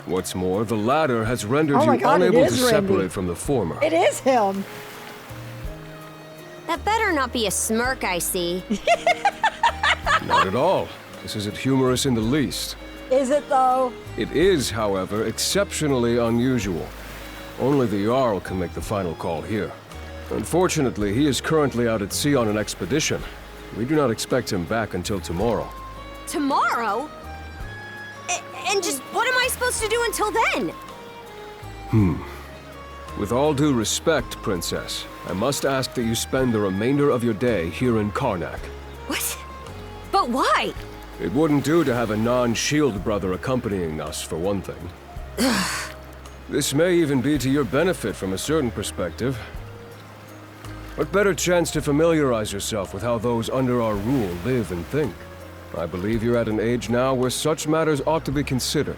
What's more, the latter has rendered Oh my you God, it unable to is Randy. separate from the former. It is him. That better not be a smirk I see. Not at all. This isn't humorous in the least. Is it though? It is, however, exceptionally unusual. Only the Jarl can make the final call here. Unfortunately, he is currently out at sea on an expedition. We do not expect him back until tomorrow. Tomorrow? And just what am I supposed to do until then? With all due respect, Princess, I must ask that you spend the remainder of your day here in Karnak. What? But why? It wouldn't do to have a non-shield brother accompanying us, for one thing. This may even be to your benefit from a certain perspective. What better chance to familiarize yourself with how those under our rule live and think? I believe you're at an age now where such matters ought to be considered.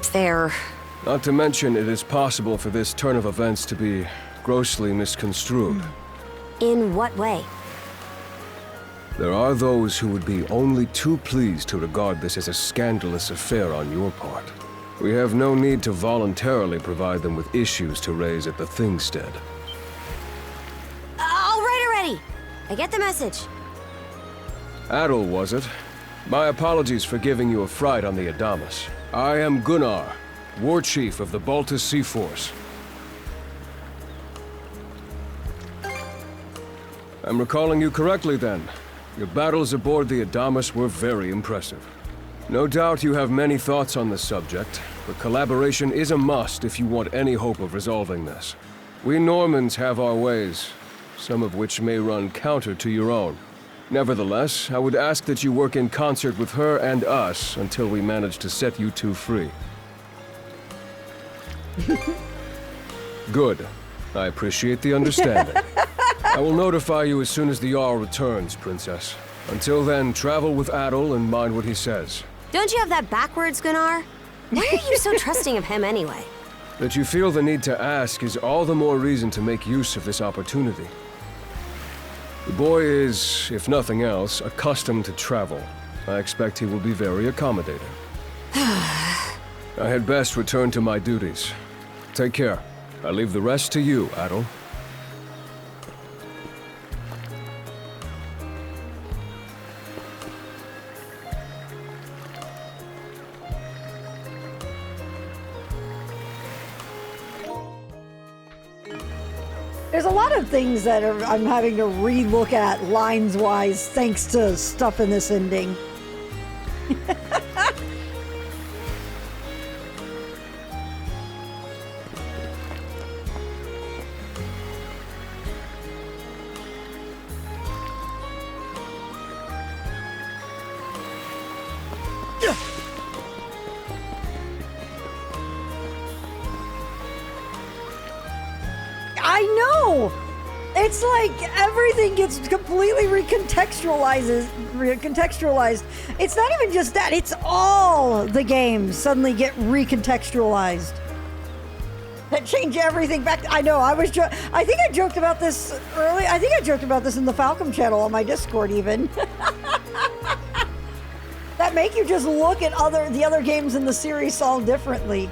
Fair. Not to mention, it is possible for this turn of events to be grossly misconstrued. In what way? There are those who would be only too pleased to regard this as a scandalous affair on your part. We have no need to voluntarily provide them with issues to raise at the Thingstead. All right already. I get the message. Adol, was it? My apologies for giving you a fright on the Adamas. I am Gunnar, War Chief of the Baltus Sea Force. I'm recalling you correctly then. Your battles aboard the Adamas were very impressive. No doubt you have many thoughts on the subject, but collaboration is a must if you want any hope of resolving this. We Normans have our ways, some of which may run counter to your own. Nevertheless, I would ask that you work in concert with her and us until we manage to set you two free. Good. I appreciate the understanding. I will notify you as soon as the Jarl returns, Princess. Until then, travel with Adol and mind what he says. Don't you have that backwards, Gunnar? Why are you so trusting of him anyway? That you feel the need to ask is all the more reason to make use of this opportunity. The boy is, if nothing else, accustomed to travel. I expect he will be very accommodating. I had best return to my duties. Take care. I leave the rest to you, Adol. There's a lot of things that I'm having to re-look at lines-wise thanks to stuff in this ending. I know! It's like everything gets completely recontextualized. It's not even just that, it's all the games suddenly get recontextualized. That change everything back. I know, I think I joked about this early. I think I joked about this in the Falcom channel on my Discord even. That make you just look at the other games in the series all differently.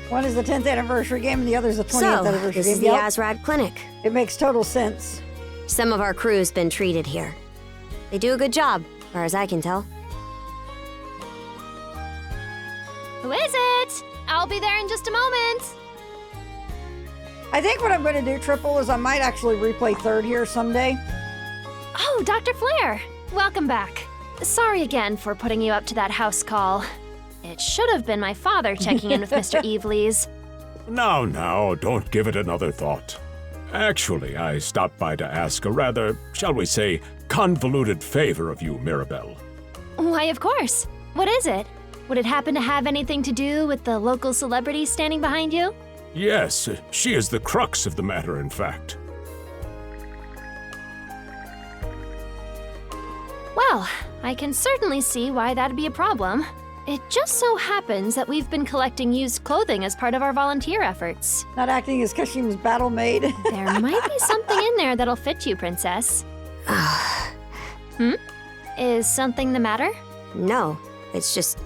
One is the 10th anniversary game and the other is the 20th So, anniversary this game. is the Azrad Clinic. It makes total sense. Some of our crew's been treated here. They do a good job, as far as I can tell. Who is it? I'll be there in just a moment. I think what I'm going to do, Triple, is I might actually replay third here someday. Oh, Dr. Flair. Welcome back. Sorry again for putting you up to that house call. It should have been my father checking in with Mr. Evelees. Now, don't give it another thought. Actually, I stopped by to ask a rather, shall we say, convoluted favor of you, Mirabelle. Why, of course. What is it? Would it happen to have anything to do with the local celebrity standing behind you? Yes, she is the crux of the matter, in fact. Well, I can certainly see why that'd be a problem. It just so happens that we've been collecting used clothing as part of our volunteer efforts. Not acting as Kashim's battle maid. There might be something in there that'll fit you, Princess. Is something the matter? No, it's just...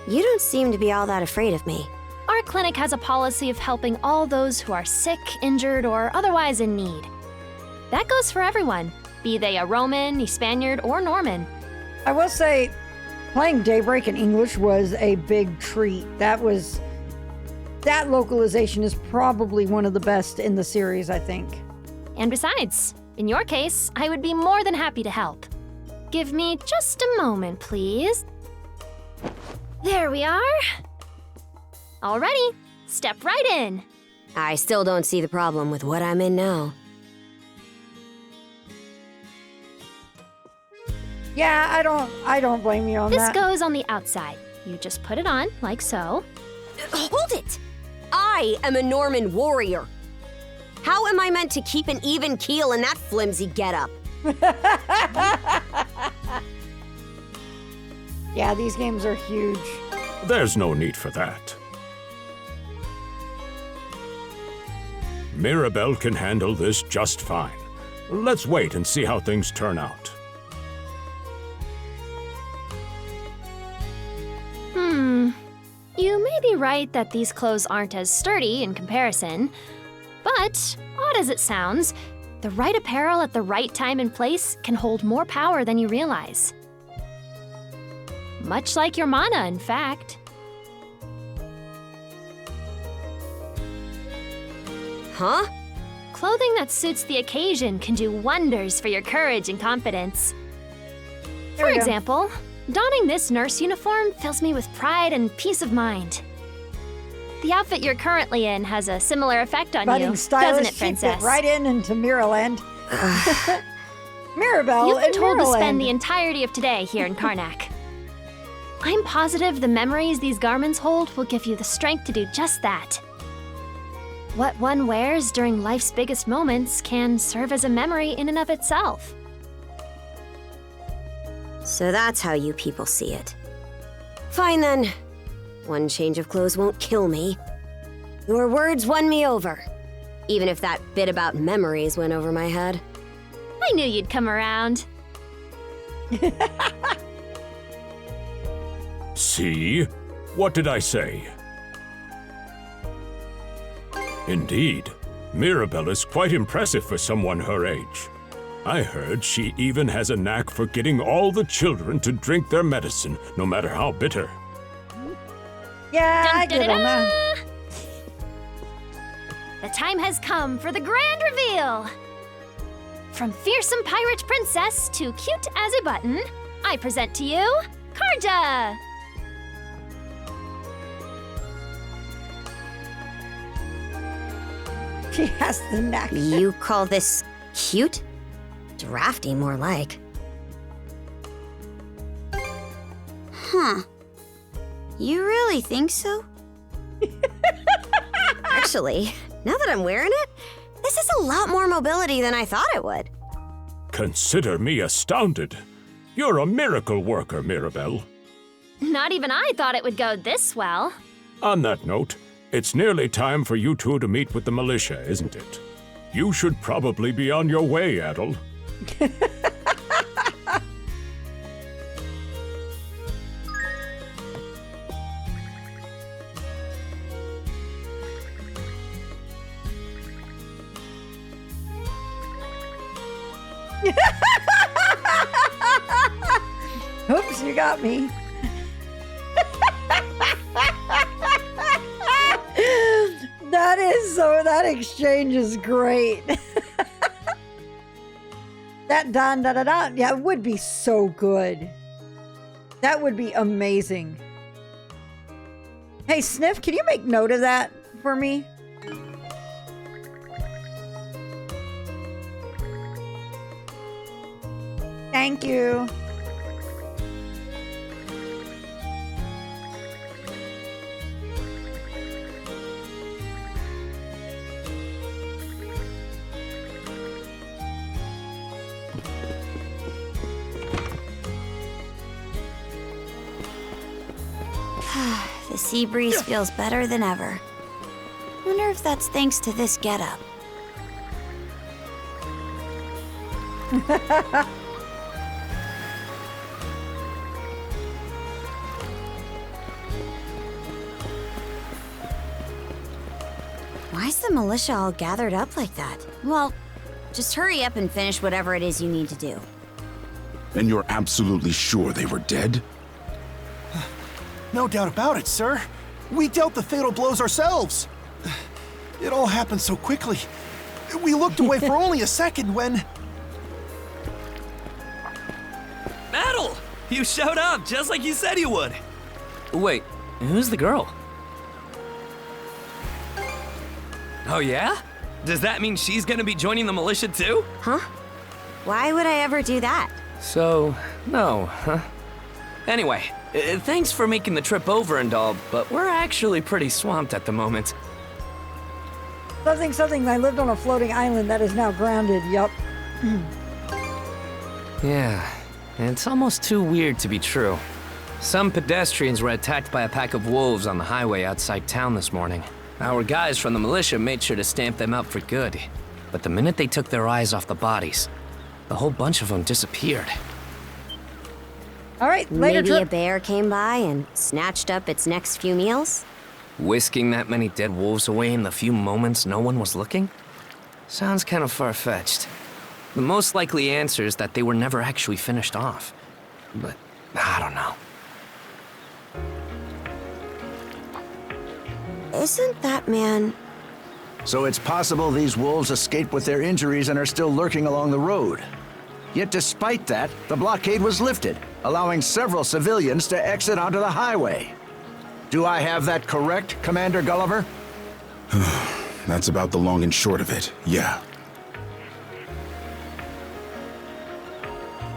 You don't seem to be all that afraid of me. Our clinic has a policy of helping all those who are sick, injured, or otherwise in need. That goes for everyone, be they a Roman, a Spaniard, or Norman. I will say, playing Daybreak in English was a big treat. That localization is probably one of the best in the series, I think. And besides, in your case, I would be more than happy to help. Give me just a moment, please. There we are. Alrighty, step right in. I still don't see the problem with what I'm in now. Yeah, I don't blame you on This that. goes on the outside. You just put it on, like so. Hold it! I am a Norman warrior. How am I meant to keep an even keel in that flimsy getup? Yeah, these games are huge. There's no need for that. Mirabelle can handle this just fine. Let's wait and see how things turn out. You may be right that these clothes aren't as sturdy in comparison, but odd as it sounds, the right apparel at the right time and place can hold more power than you realize. Much like your mana, in fact. Huh? Clothing that suits the occasion can do wonders for your courage and confidence. For example, donning this nurse uniform fills me with pride and peace of mind. The outfit you're currently in has a similar effect on Budding you, stylist, doesn't it, Princess? She fit right into Miraland. Mirabelle You've been and told to Miraland. spend the entirety of today here in Karnak. I'm positive the memories these garments hold will give you the strength to do just that. What one wears during life's biggest moments can serve as a memory in and of itself. So that's how you people see it. Fine then. One change of clothes won't kill me. Your words won me over. Even if that bit about memories went over my head. I knew you'd come around. See? What did I say? Indeed, Mirabelle is quite impressive for someone her age. I heard she even has a knack for getting all the children to drink their medicine, no matter how bitter. Yeah, I get on that. The time has come for the grand reveal! From fearsome pirate princess to cute as a button, I present to you Karja! She has the knack. You call this cute? Drafty, more like. Huh. You really think so? Actually, now that I'm wearing it, this is a lot more mobility than I thought it would. Consider me astounded. You're a miracle worker, Mirabelle. Not even I thought it would go this well. On that note, it's nearly time for you two to meet with the militia, isn't it? You should probably be on your way, Adel. Oops, you got me. That exchange is great. That da da da da, yeah, it would be so good. That would be amazing. Hey, Sniff, can you make note of that for me? Thank you. The sea breeze feels better than ever. Wonder if that's thanks to this getup. Why's the militia all gathered up like that? Well, just hurry up and finish whatever it is you need to do. And you're absolutely sure they were dead? No doubt about it, sir. We dealt the fatal blows ourselves. It all happened so quickly. We looked away for only a second when... Adel! You showed up just like you said you would. Wait, who's the girl? Oh yeah? Does that mean she's gonna be joining the militia too? Huh? Why would I ever do that? So, no, huh? Anyway, thanks for making the trip over and all, but we're actually pretty swamped at the moment. Something, I lived on a floating island that is now grounded, yup. Yeah, it's almost too weird to be true. Some pedestrians were attacked by a pack of wolves on the highway outside town this morning. Our guys from the militia made sure to stamp them out for good. But the minute they took their eyes off the bodies, the whole bunch of them disappeared. All right, later. Maybe a bear came by and snatched up its next few meals? Whisking that many dead wolves away in the few moments no one was looking? Sounds kind of far-fetched. The most likely answer is that they were never actually finished off. But I don't know. Isn't that man... So it's possible these wolves escaped with their injuries and are still lurking along the road. Yet despite that, the blockade was lifted, allowing several civilians to exit onto the highway. Do I have that correct, Commander Gulliver? That's about the long and short of it, yeah.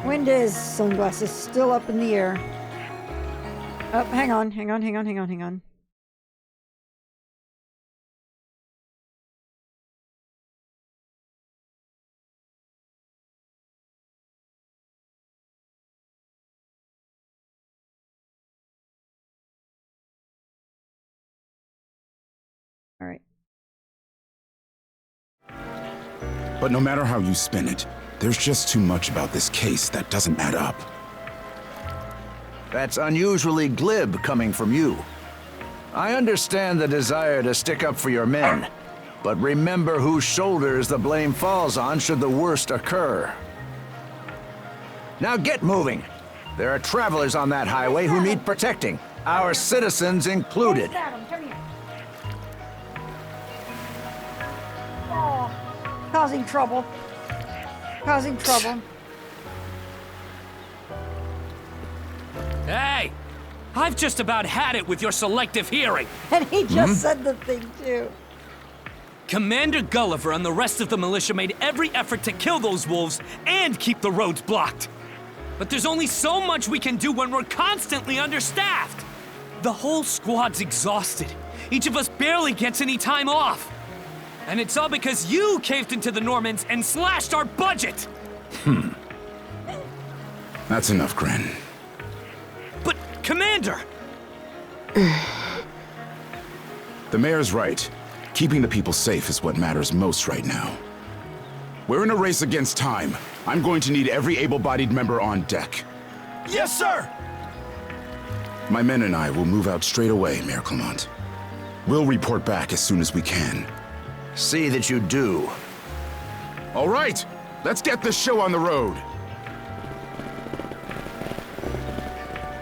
Wind is sunglasses still up in the air. Oh, hang on. All right. But no matter how you spin it, there's just too much about this case that doesn't add up. That's unusually glib coming from you. I understand the desire to stick up for your men, but remember whose shoulders the blame falls on should the worst occur. Now get moving. There are travelers on that highway who need protecting, our citizens included. Oh, causing trouble. Hey! I've just about had it with your selective hearing. And he just said the thing, too. Commander Gulliver and the rest of the militia made every effort to kill those wolves and keep the roads blocked. But there's only so much we can do when we're constantly understaffed. The whole squad's exhausted. Each of us barely gets any time off. And it's all because you caved into the Normans and slashed our budget! That's enough, Gren. But, Commander! The mayor's right. Keeping the people safe is what matters most right now. We're in a race against time. I'm going to need every able-bodied member on deck. Yes, sir! My men and I will move out straight away, Mayor Clement. We'll report back as soon as we can. See that you do. All right, let's get this show on the road.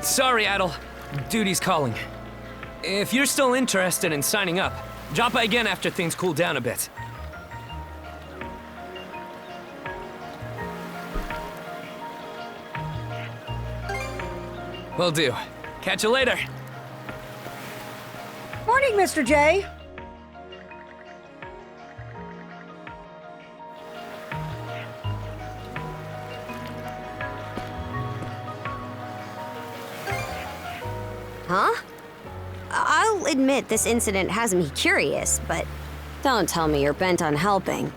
Sorry, Adel. Duty's calling. If you're still interested in signing up, drop by again after things cool down a bit. Will do. Catch you later. Morning, Mr. J. Huh? I'll admit this incident has me curious, but don't tell me you're bent on helping.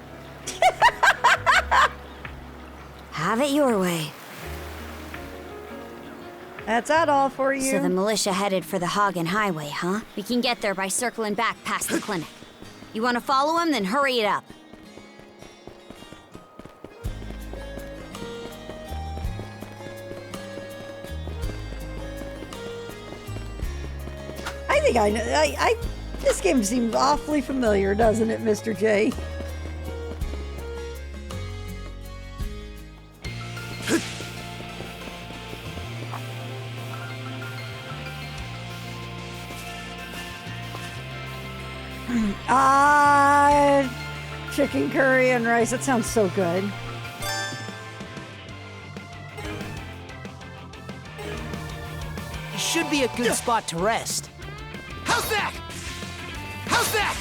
Have it your way. That's all for you. So the militia headed for the Hagen Highway, huh? We can get there by circling back past the clinic. You want to follow him? Then hurry it up. I think I know. This game seems awfully familiar, doesn't it, Mr. J? Chicken curry and rice. That sounds so good. It should be a good spot to rest. How's that? How's that?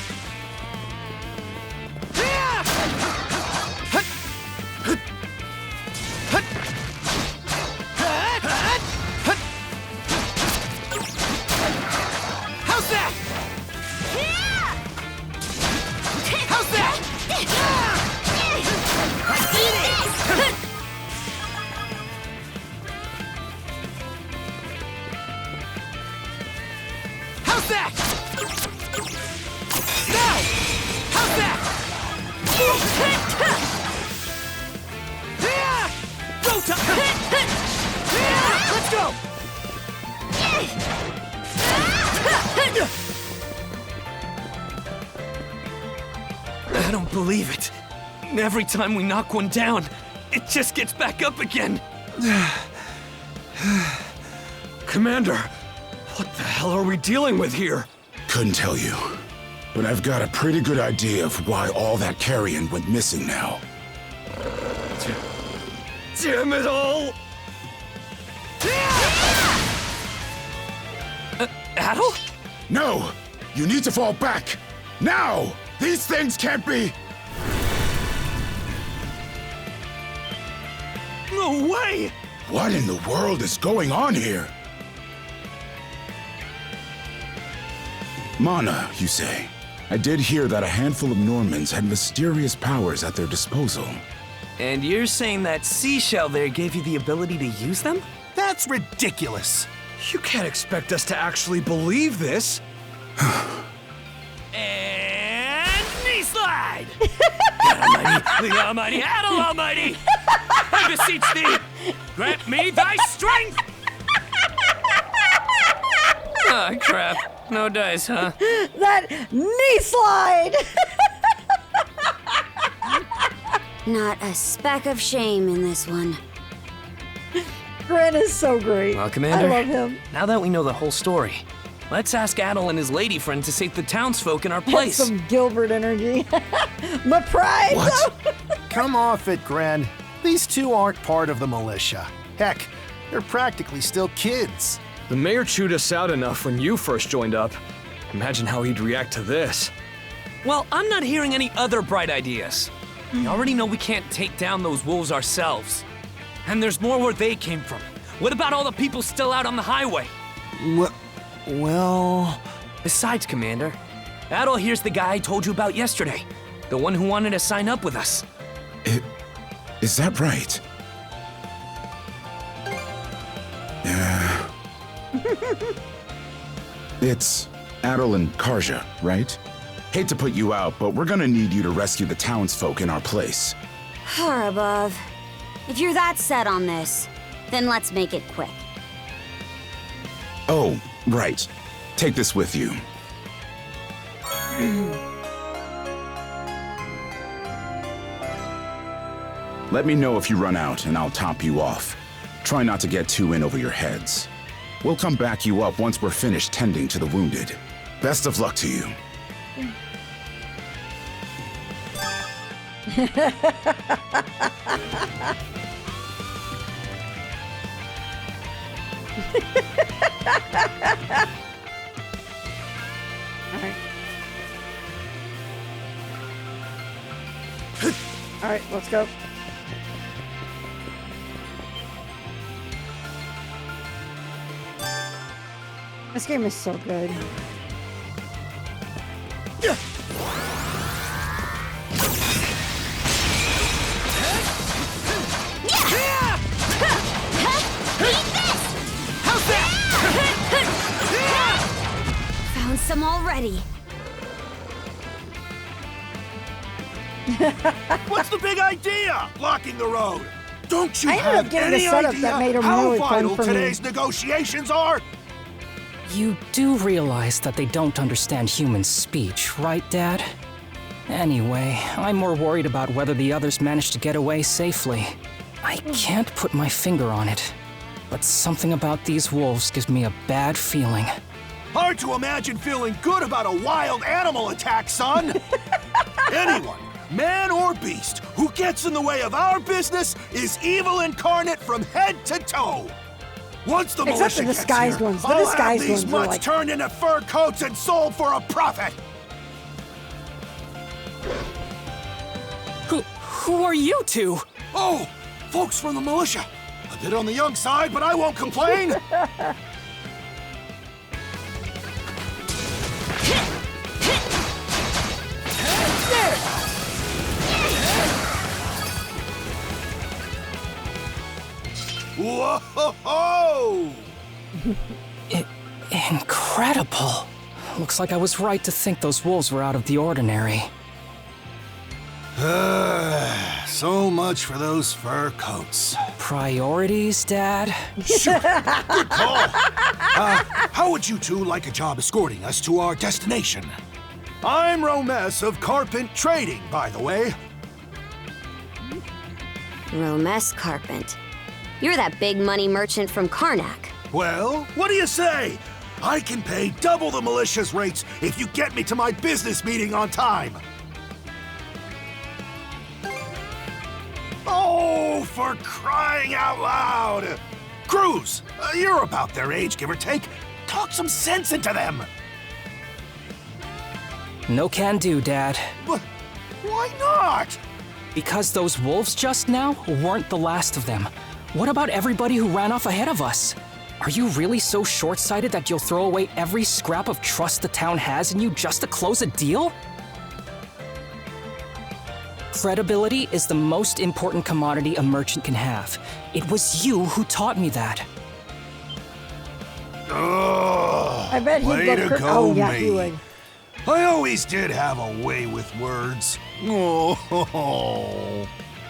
How's that? How's that? I did it! How's that? Now! How's that? Go to... Let's go! I don't believe it. Every time we knock one down, it just gets back up again. Commander, what the hell are we dealing with here? Couldn't tell you. But I've got a pretty good idea of why all that carrion went missing now. Damn it all! Adel? No! You need to fall back! Now! These things can't be... No way! What in the world is going on here? Mana, you say? I did hear that a handful of Normans had mysterious powers at their disposal. And you're saying that seashell there gave you the ability to use them? That's ridiculous. You can't expect us to actually believe this. And knee slide! God Almighty, the Almighty, Adel Almighty! I beseech thee, grant me thy strength! Oh, crap. No dice, huh? That knee slide! Not a speck of shame in this one. Gren is so great. Well, Commander, I love him. Now that we know the whole story, let's ask Adel and his lady friend to save the townsfolk in our place. Some Gilbert energy. My pride! Come off it, Gren. These two aren't part of the militia. Heck, They're practically still kids. The mayor chewed us out enough when you first joined up. Imagine how he'd react to this. Well, I'm not hearing any other bright ideas. We already know we can't take down those wolves ourselves. And there's more where they came from. What about all the people still out on the highway? Well... Besides, Commander, Adol here's the guy I told you about yesterday. The one who wanted to sign up with us. Is that right? It's Adol and Karja, right? Hate to put you out, but we're gonna need you to rescue the townsfolk in our place. Harabov, if you're that set on this, then let's make it quick. Oh, right. Take this with you. Let me know if you run out, and I'll top you off. Try not to get too in over your heads. We'll come back you up once we're finished tending to the wounded. Best of luck to you. All right, let's go. This game is so good. Found some already. What's the big idea? Blocking the road. Don't you I ended up have getting a any setup idea that made 'em how really fun vital for me. today's negotiations are? You do realize that they don't understand human speech, right, Dad? Anyway, I'm more worried about whether the others managed to get away safely. I can't put my finger on it, but something about these wolves gives me a bad feeling. Hard to imagine feeling good about a wild animal attack, son. Anyone, man or beast, who gets in the way of our business is evil incarnate from head to toe. Once the Except militia the gets disguised here, ones. The I'll have disguised these ones are mutts like- turned into fur coats and sold for a profit. Who are you two? Oh, folks from the militia. A bit on the young side, but I won't complain. Whoa! Incredible. Looks like I was right to think those wolves were out of the ordinary. So much for those fur coats. Priorities, Dad? Sure. Good call. How would you two like a job escorting us to our destination? I'm Romes of Carpent Trading, by the way. Romes Carpent. You're that big money merchant from Karnak. Well, what do you say? I can pay double the militia's rates if you get me to my business meeting on time. Oh, for crying out loud! Cruz, you're about their age, give or take. Talk some sense into them. No can do, Dad. But why not? Because those wolves just now weren't the last of them. What about everybody who ran off ahead of us? Are you really so short-sighted that you'll throw away every scrap of trust the town has in you just to close a deal? Credibility is the most important commodity a merchant can have. It was you who taught me that. I bet he'd way go to cr- go, Oh, yeah, me. he would. I always did have a way with words. Oh.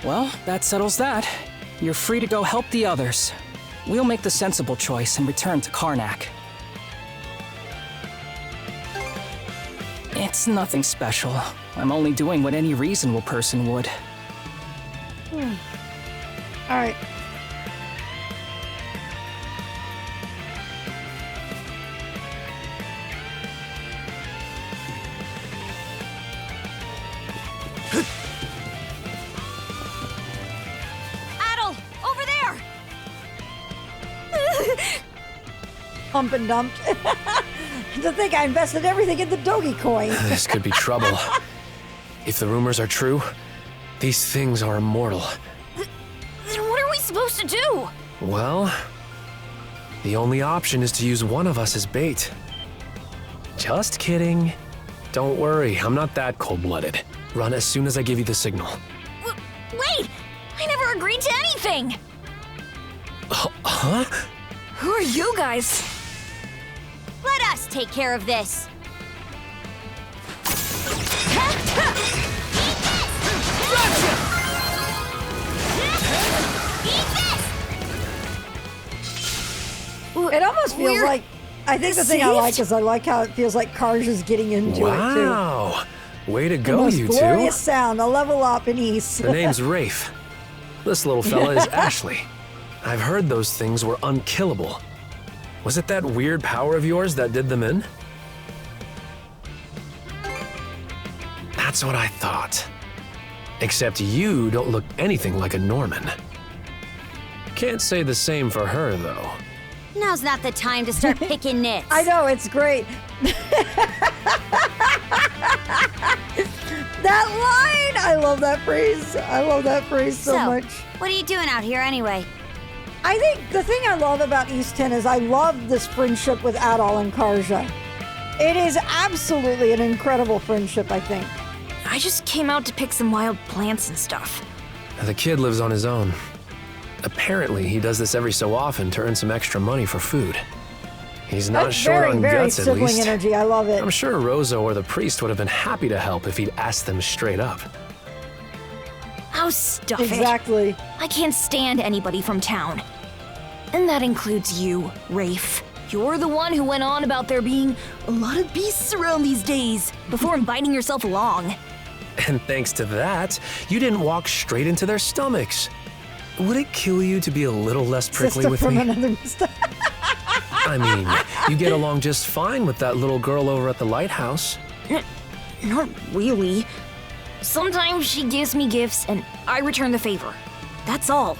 Well, that settles that. You're free to go help the others. We'll make the sensible choice and return to Karnak. It's nothing special. I'm only doing what any reasonable person would. All right. Adol, over there! pump and dumped. To think I invested everything in the Dogi coin. This could be trouble. If the rumors are true, these things are immortal. Then what are we supposed to do? Well, the only option is to use one of us as bait. Just kidding. Don't worry, I'm not that cold-blooded. Run as soon as I give you the signal. Wait! I never agreed to anything! Huh? Who are you guys? Let us take care of this. It almost feels like, I think the thing I like is I like how it feels like Karj is getting into it too. Wow! Way to The go, most you two. glorious sound, a level up in East. The name's Rafe. This little fella is Ashley. I've heard those things were unkillable. Was it that weird power of yours that did them in? That's what I thought. Except you don't look anything like a Norman. Can't say the same for her, though. Now's not the time to start picking nits. I know, it's great. That line! I love that phrase. I love that phrase so much. What are you doing out here anyway? I think the thing I love about East 10 is I love this friendship with Adol and Karja. It is absolutely an incredible friendship, I think. I just came out to pick some wild plants and stuff. The kid lives on his own. Apparently, he does this every so often to earn some extra money for food. He's not That's short on very guts, at sibling least. energy. I love it. I'm sure Rozo or the priest would have been happy to help if he'd asked them straight up. Oh, stuff Exactly. it. I can't stand anybody from town. And that includes you, Rafe. You're the one who went on about there being a lot of beasts around these days before inviting yourself along. And thanks to that, you didn't walk straight into their stomachs. Would it kill you to be a little less prickly Sister with from me? another mister. I mean, you get along just fine with that little girl over at the lighthouse. Not really. Sometimes she gives me gifts and I return the favor. That's all.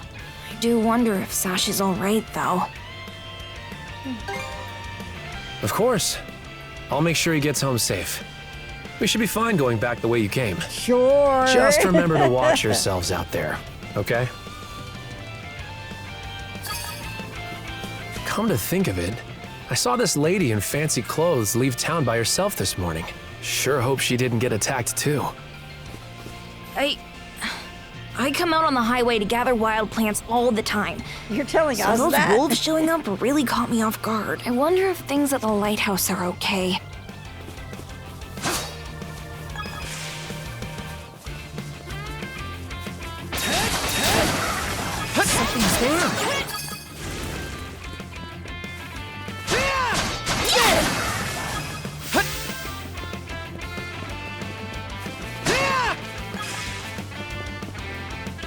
I do wonder if Sash is alright, though. Of course. I'll make sure he gets home safe. We should be fine going back the way you came. Sure. Just remember to watch yourselves out there, okay? Come to think of it, I saw this lady in fancy clothes leave town by herself this morning. Sure hope she didn't get attacked too. I come out on the highway to gather wild plants all the time. You're telling So us those that? wolves showing up really caught me off guard. I wonder if things at the lighthouse are okay. Something's there.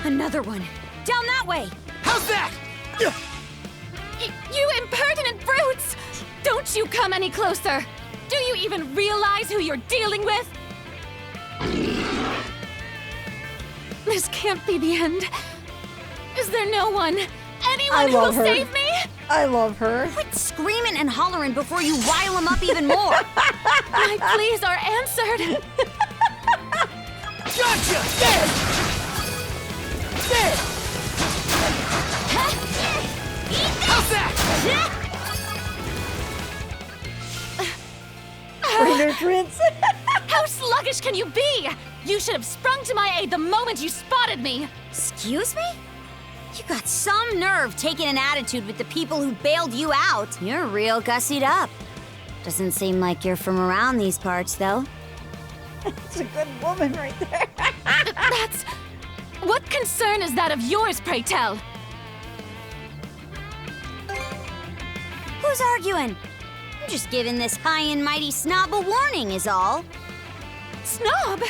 Another one. Down that way. How's that? You impertinent brutes! Don't you come any closer! Do you even realize who you're dealing with? This can't be the end. Is there no one? Anyone who will save me? I love her. Quit screaming and hollering before you rile them up even more. My pleas are answered. Gotcha! There! There! How's that? Brain nutrients. How sluggish can you be? You should have sprung to my aid the moment you spotted me. Excuse me? You got some nerve taking an attitude with the people who bailed you out. You're real gussied up. Doesn't seem like you're from around these parts, though. It's a good woman right there. That's... What concern is that of yours, pray tell? Who's arguing? I'm just giving this high and mighty snob a warning is all. Snob?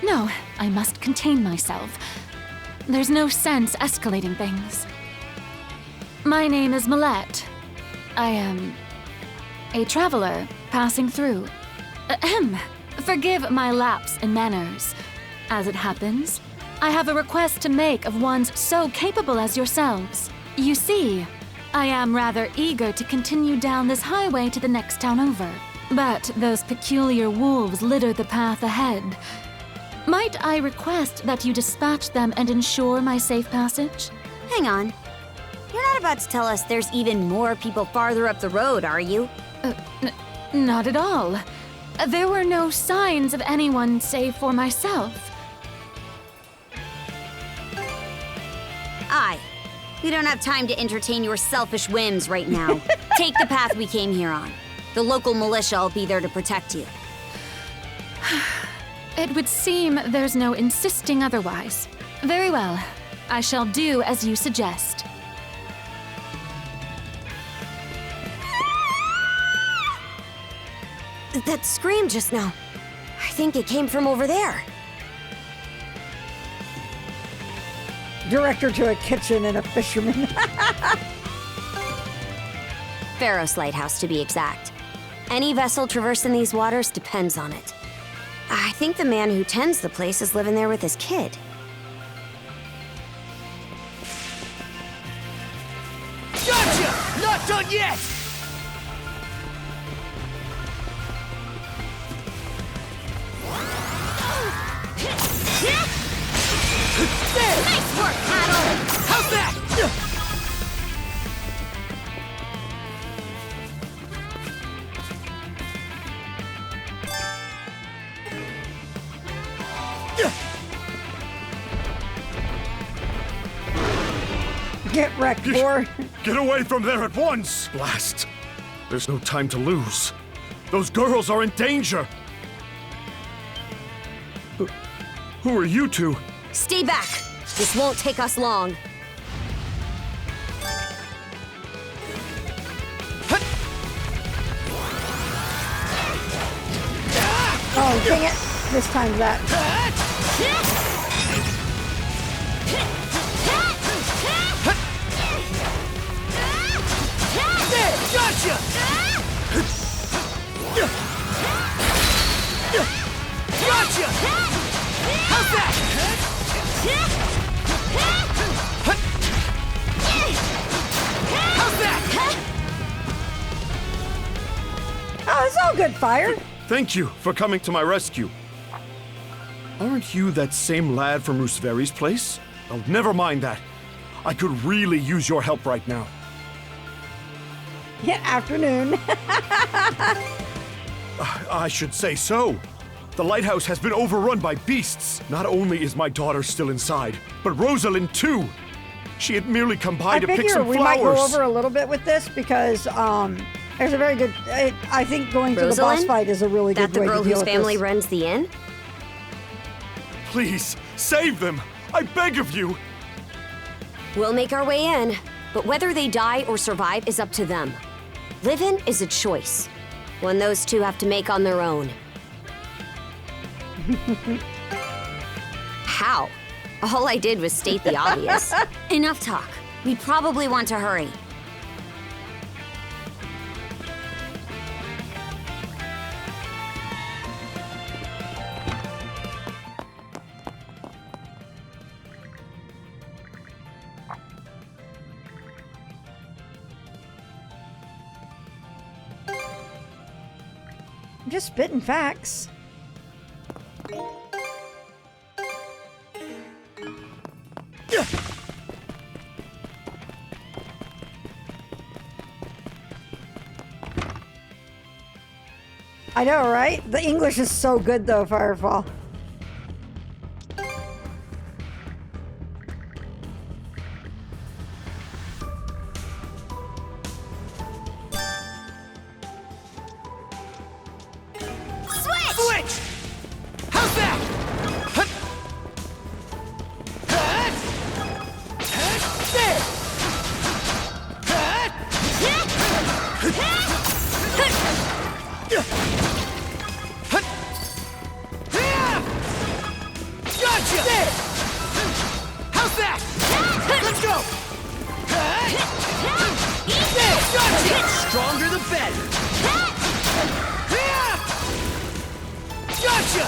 No, I must contain myself. There's no sense escalating things. My name is Millette. I am a traveler passing through. Ahem. Forgive my lapse in manners. As it happens, I have a request to make of ones so capable as yourselves. You see, I am rather eager to continue down this highway to the next town over. But those peculiar wolves litter the path ahead. Might I request that you dispatch them and ensure my safe passage? Hang on. You're not about to tell us there's even more people farther up the road, are you? Not at all. There were no signs of anyone save for myself. Aye. We don't have time to entertain your selfish whims right now. Take the path we came here on. The local militia will be there to protect you. It would seem there's no insisting otherwise. Very well. I shall do as you suggest. That scream just now. I think it came from over there. Director to a kitchen and a fisherman. Pharos Lighthouse, to be exact. Any vessel traversing these waters depends on it. I think the man who tends the place is living there with his kid. Gotcha! Not done yet! Nice work, Paddle! How's that? Get wrecked, boy. Get away from there at once! Blast! There's no time to lose. Those girls are in danger! Who are you two? Stay back! This won't take us long. Oh, dang it. This time's that. There! Gotcha! Gotcha! How's that? How's that? Oh, it's all good, Fire. Thank you for coming to my rescue. Aren't you that same lad from Rooseveri's place? Oh, never mind that. I could really use your help right now. Yeah, afternoon. I should say so. The lighthouse has been overrun by beasts. Not only is my daughter still inside, but Rosalind too. She had merely come by to pick some we flowers. might go over a little bit with this because there's a very good. I think going to the boss Rosalind? fight is a really good way to deal with this. That the girl whose family runs the inn? Please, save them! I beg of you! We'll make our way in, but whether they die or survive is up to them. Living is a choice, one those two have to make on their own. How? All I did was state the obvious. Enough talk. We probably want to hurry. I'm just spitting facts. I know, right? The English is so good, though, Firefall. Switch! How's that? There! Gotcha! There! How's that? Let's go! There! Gotcha! Stronger the better! Gotcha!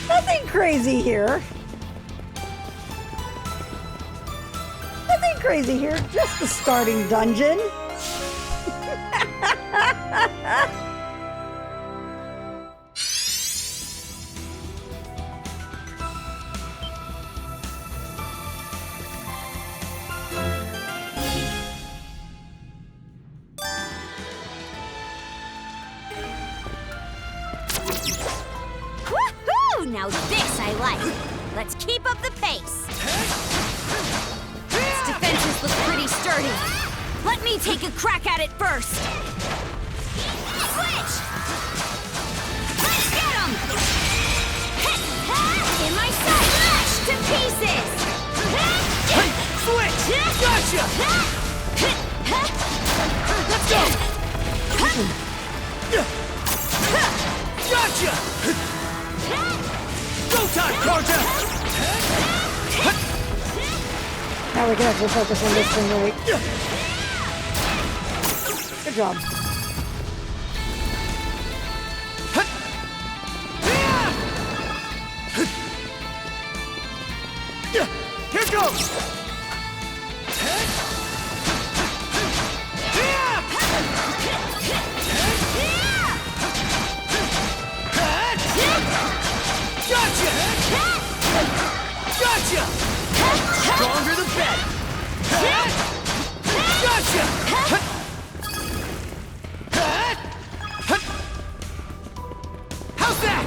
Nothing crazy here. Nothing crazy here, just the starting dungeon. Woohoo! Now this I like. Let's keep up the pace. Its defenses look pretty sturdy. Let me take a crack at it first. Switch! Let's get him! In my sight! Smash to pieces! Switch! Gotcha! Let's go! Gotcha! Go time, Carter! Now we can actually focus on this thing really. Good job. Here goes! Gotcha! Gotcha! Stronger the better! Gotcha! How's that?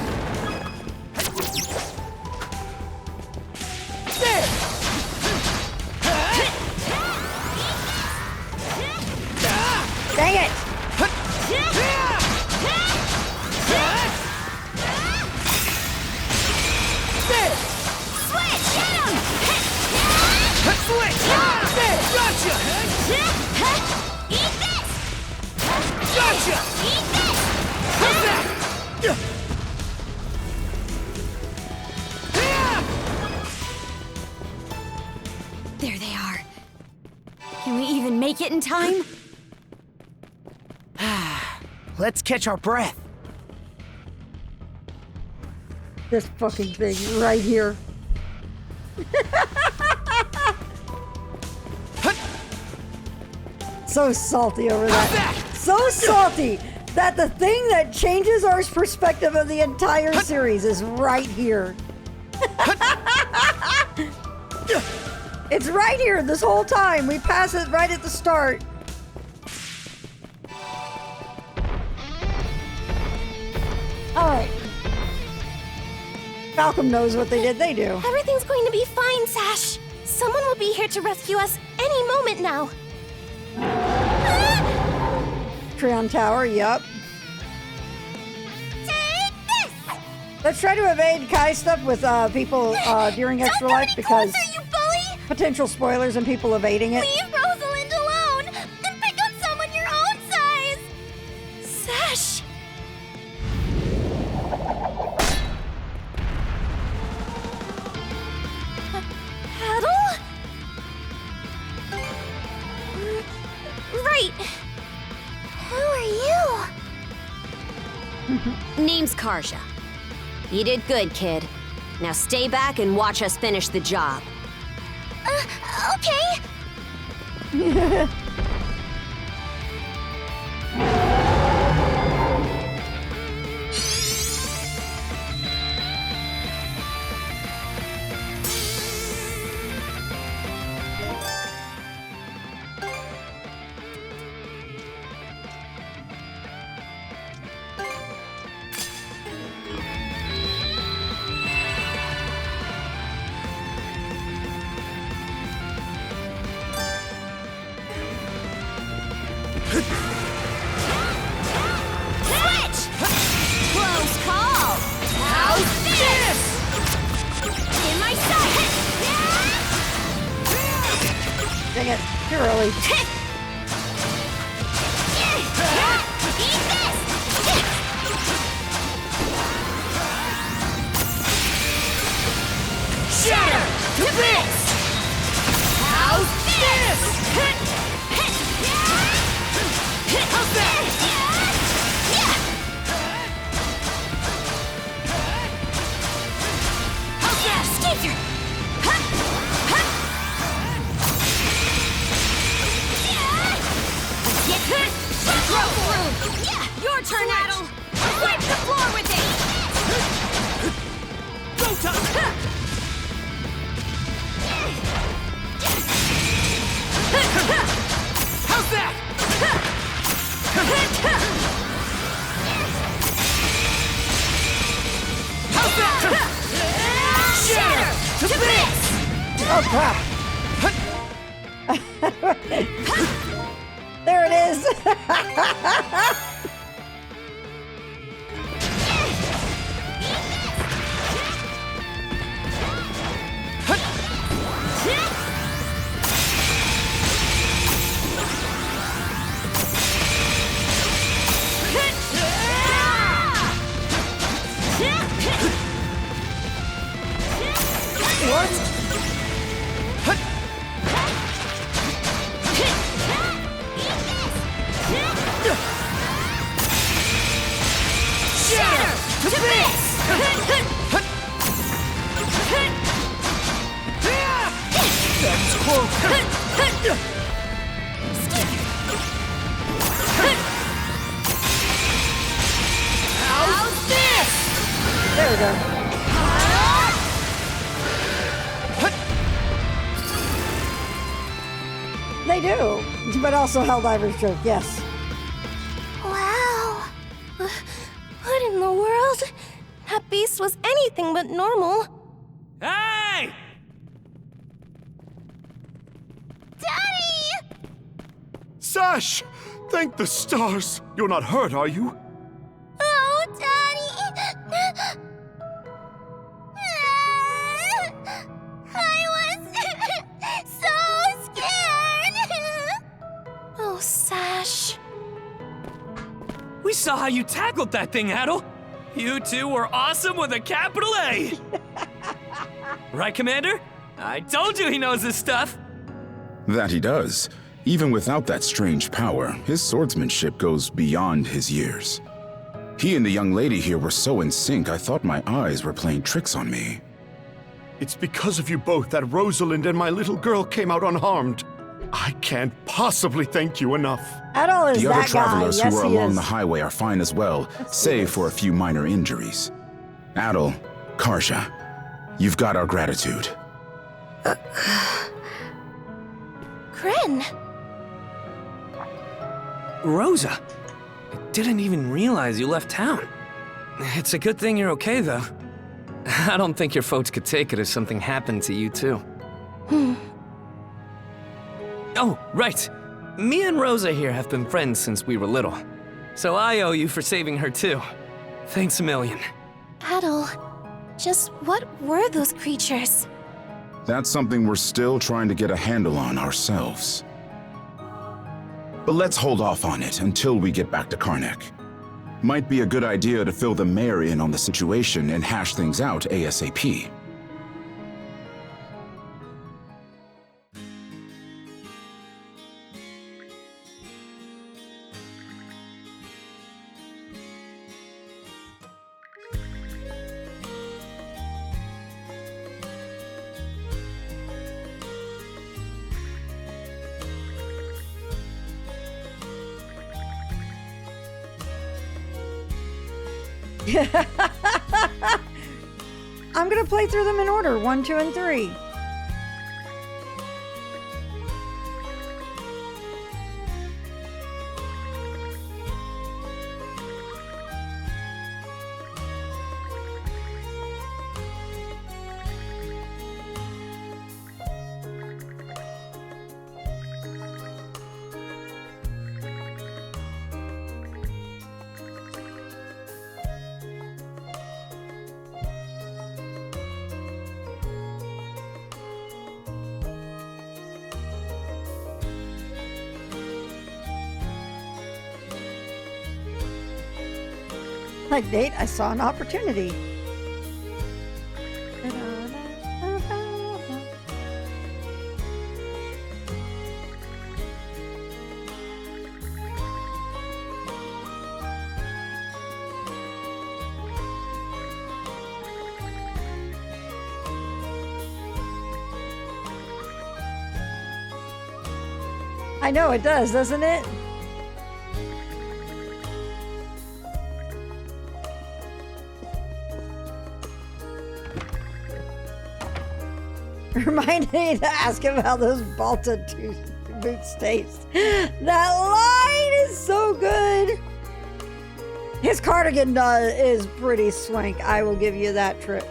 There! Dang it! There! Switch! Hit him! Switch! There! Gotcha! Eat this! Gotcha! Eat this! How's that? There they are. Can we even make it in time? Let's catch our breath. This fucking thing right here. So salty over that. So salty that the thing that changes our perspective of the entire series is right here. It's right here this whole time. We pass it right at the start. Alright. Malcolm knows what they did. They do. Everything's going to be fine, Sash. Someone will be here to rescue us any moment now. Treon Tower, yup. Take this! Let's try to evade Kai stuff with people during Extra Life because you bully! potential spoilers and people evading it. Leave Rosalind alone and pick on someone your own size! Sash! Paddle? Right. Who are you? Name's Karja. You did good, kid. Now stay back and watch us finish the job. Okay. Switch! Close call! How's this? In my sight! Dang it, too early. Eat this! Shatter! To bits! How's this? How's that? How's this? There we go. They do, but also Helldiver's joke, yes. Wow. What in the world? That beast was anything but normal. Hey! Daddy! Sash! Thank the stars! You're not hurt, are you? Oh, Daddy! I was so scared! Oh, Sash. We saw how you tackled that thing, Adol. You two were awesome with a capital A. Right, Commander? I told you he knows his stuff. That he does. Even without that strange power, his swordsmanship goes beyond his years. He and the young lady here were so in sync, I thought my eyes were playing tricks on me. It's because of you both that Rosalind and my little girl came out unharmed. I can't possibly thank you enough. Adol is The other that travelers guy. Yes, who were he along is. the highway are fine as well, save for a few minor injuries. Adol, Karja, you've got our gratitude. Kren. Rosa, I didn't even realize you left town. It's a good thing you're okay, though. I don't think your folks could take it if something happened to you, too. Oh, right. Me and Rosa here have been friends since we were little. So I owe you for saving her, too. Thanks a million. Adol, just what were those creatures? That's something we're still trying to get a handle on ourselves. But let's hold off on it until we get back to Karnak. Might be a good idea to fill the mayor in on the situation and hash things out ASAP. I'm gonna play through them in order, 1, 2, and 3. Like Nate, I saw an opportunity. I know it does, doesn't it? Reminded me to ask him how those Balta boots taste. That line is so good. His cardigan is pretty swank. I will give you that trip.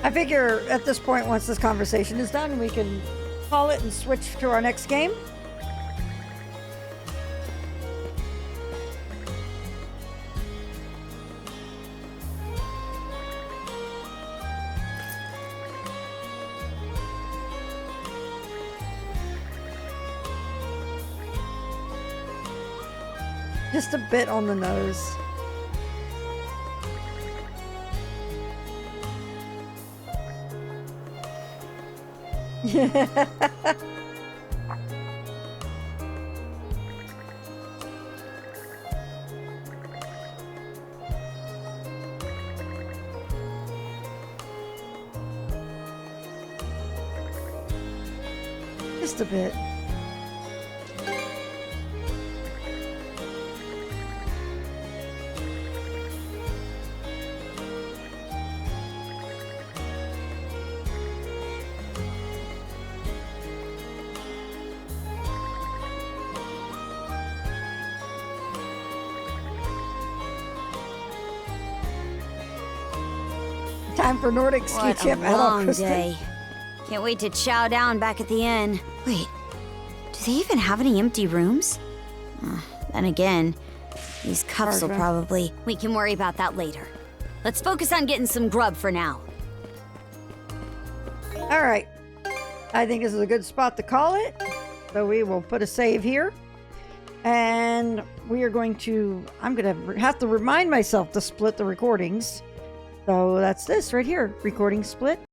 I figure at this point, once this conversation is done, we can call it and switch to our next game. Just a bit on the nose. Just a bit. Time for Nordic ski What trip. a Hello, long Kristen. day. Can't wait to chow down back at the inn. Wait, do they even have any empty rooms? Then again, these cuffs will probably... We can worry about that later. Let's focus on getting some grub for now. All right. I think this is a good spot to call it. So we will put a save here. And we are going to... I'm going to have to remind myself to split the recordings. So that's this right here. Recording split.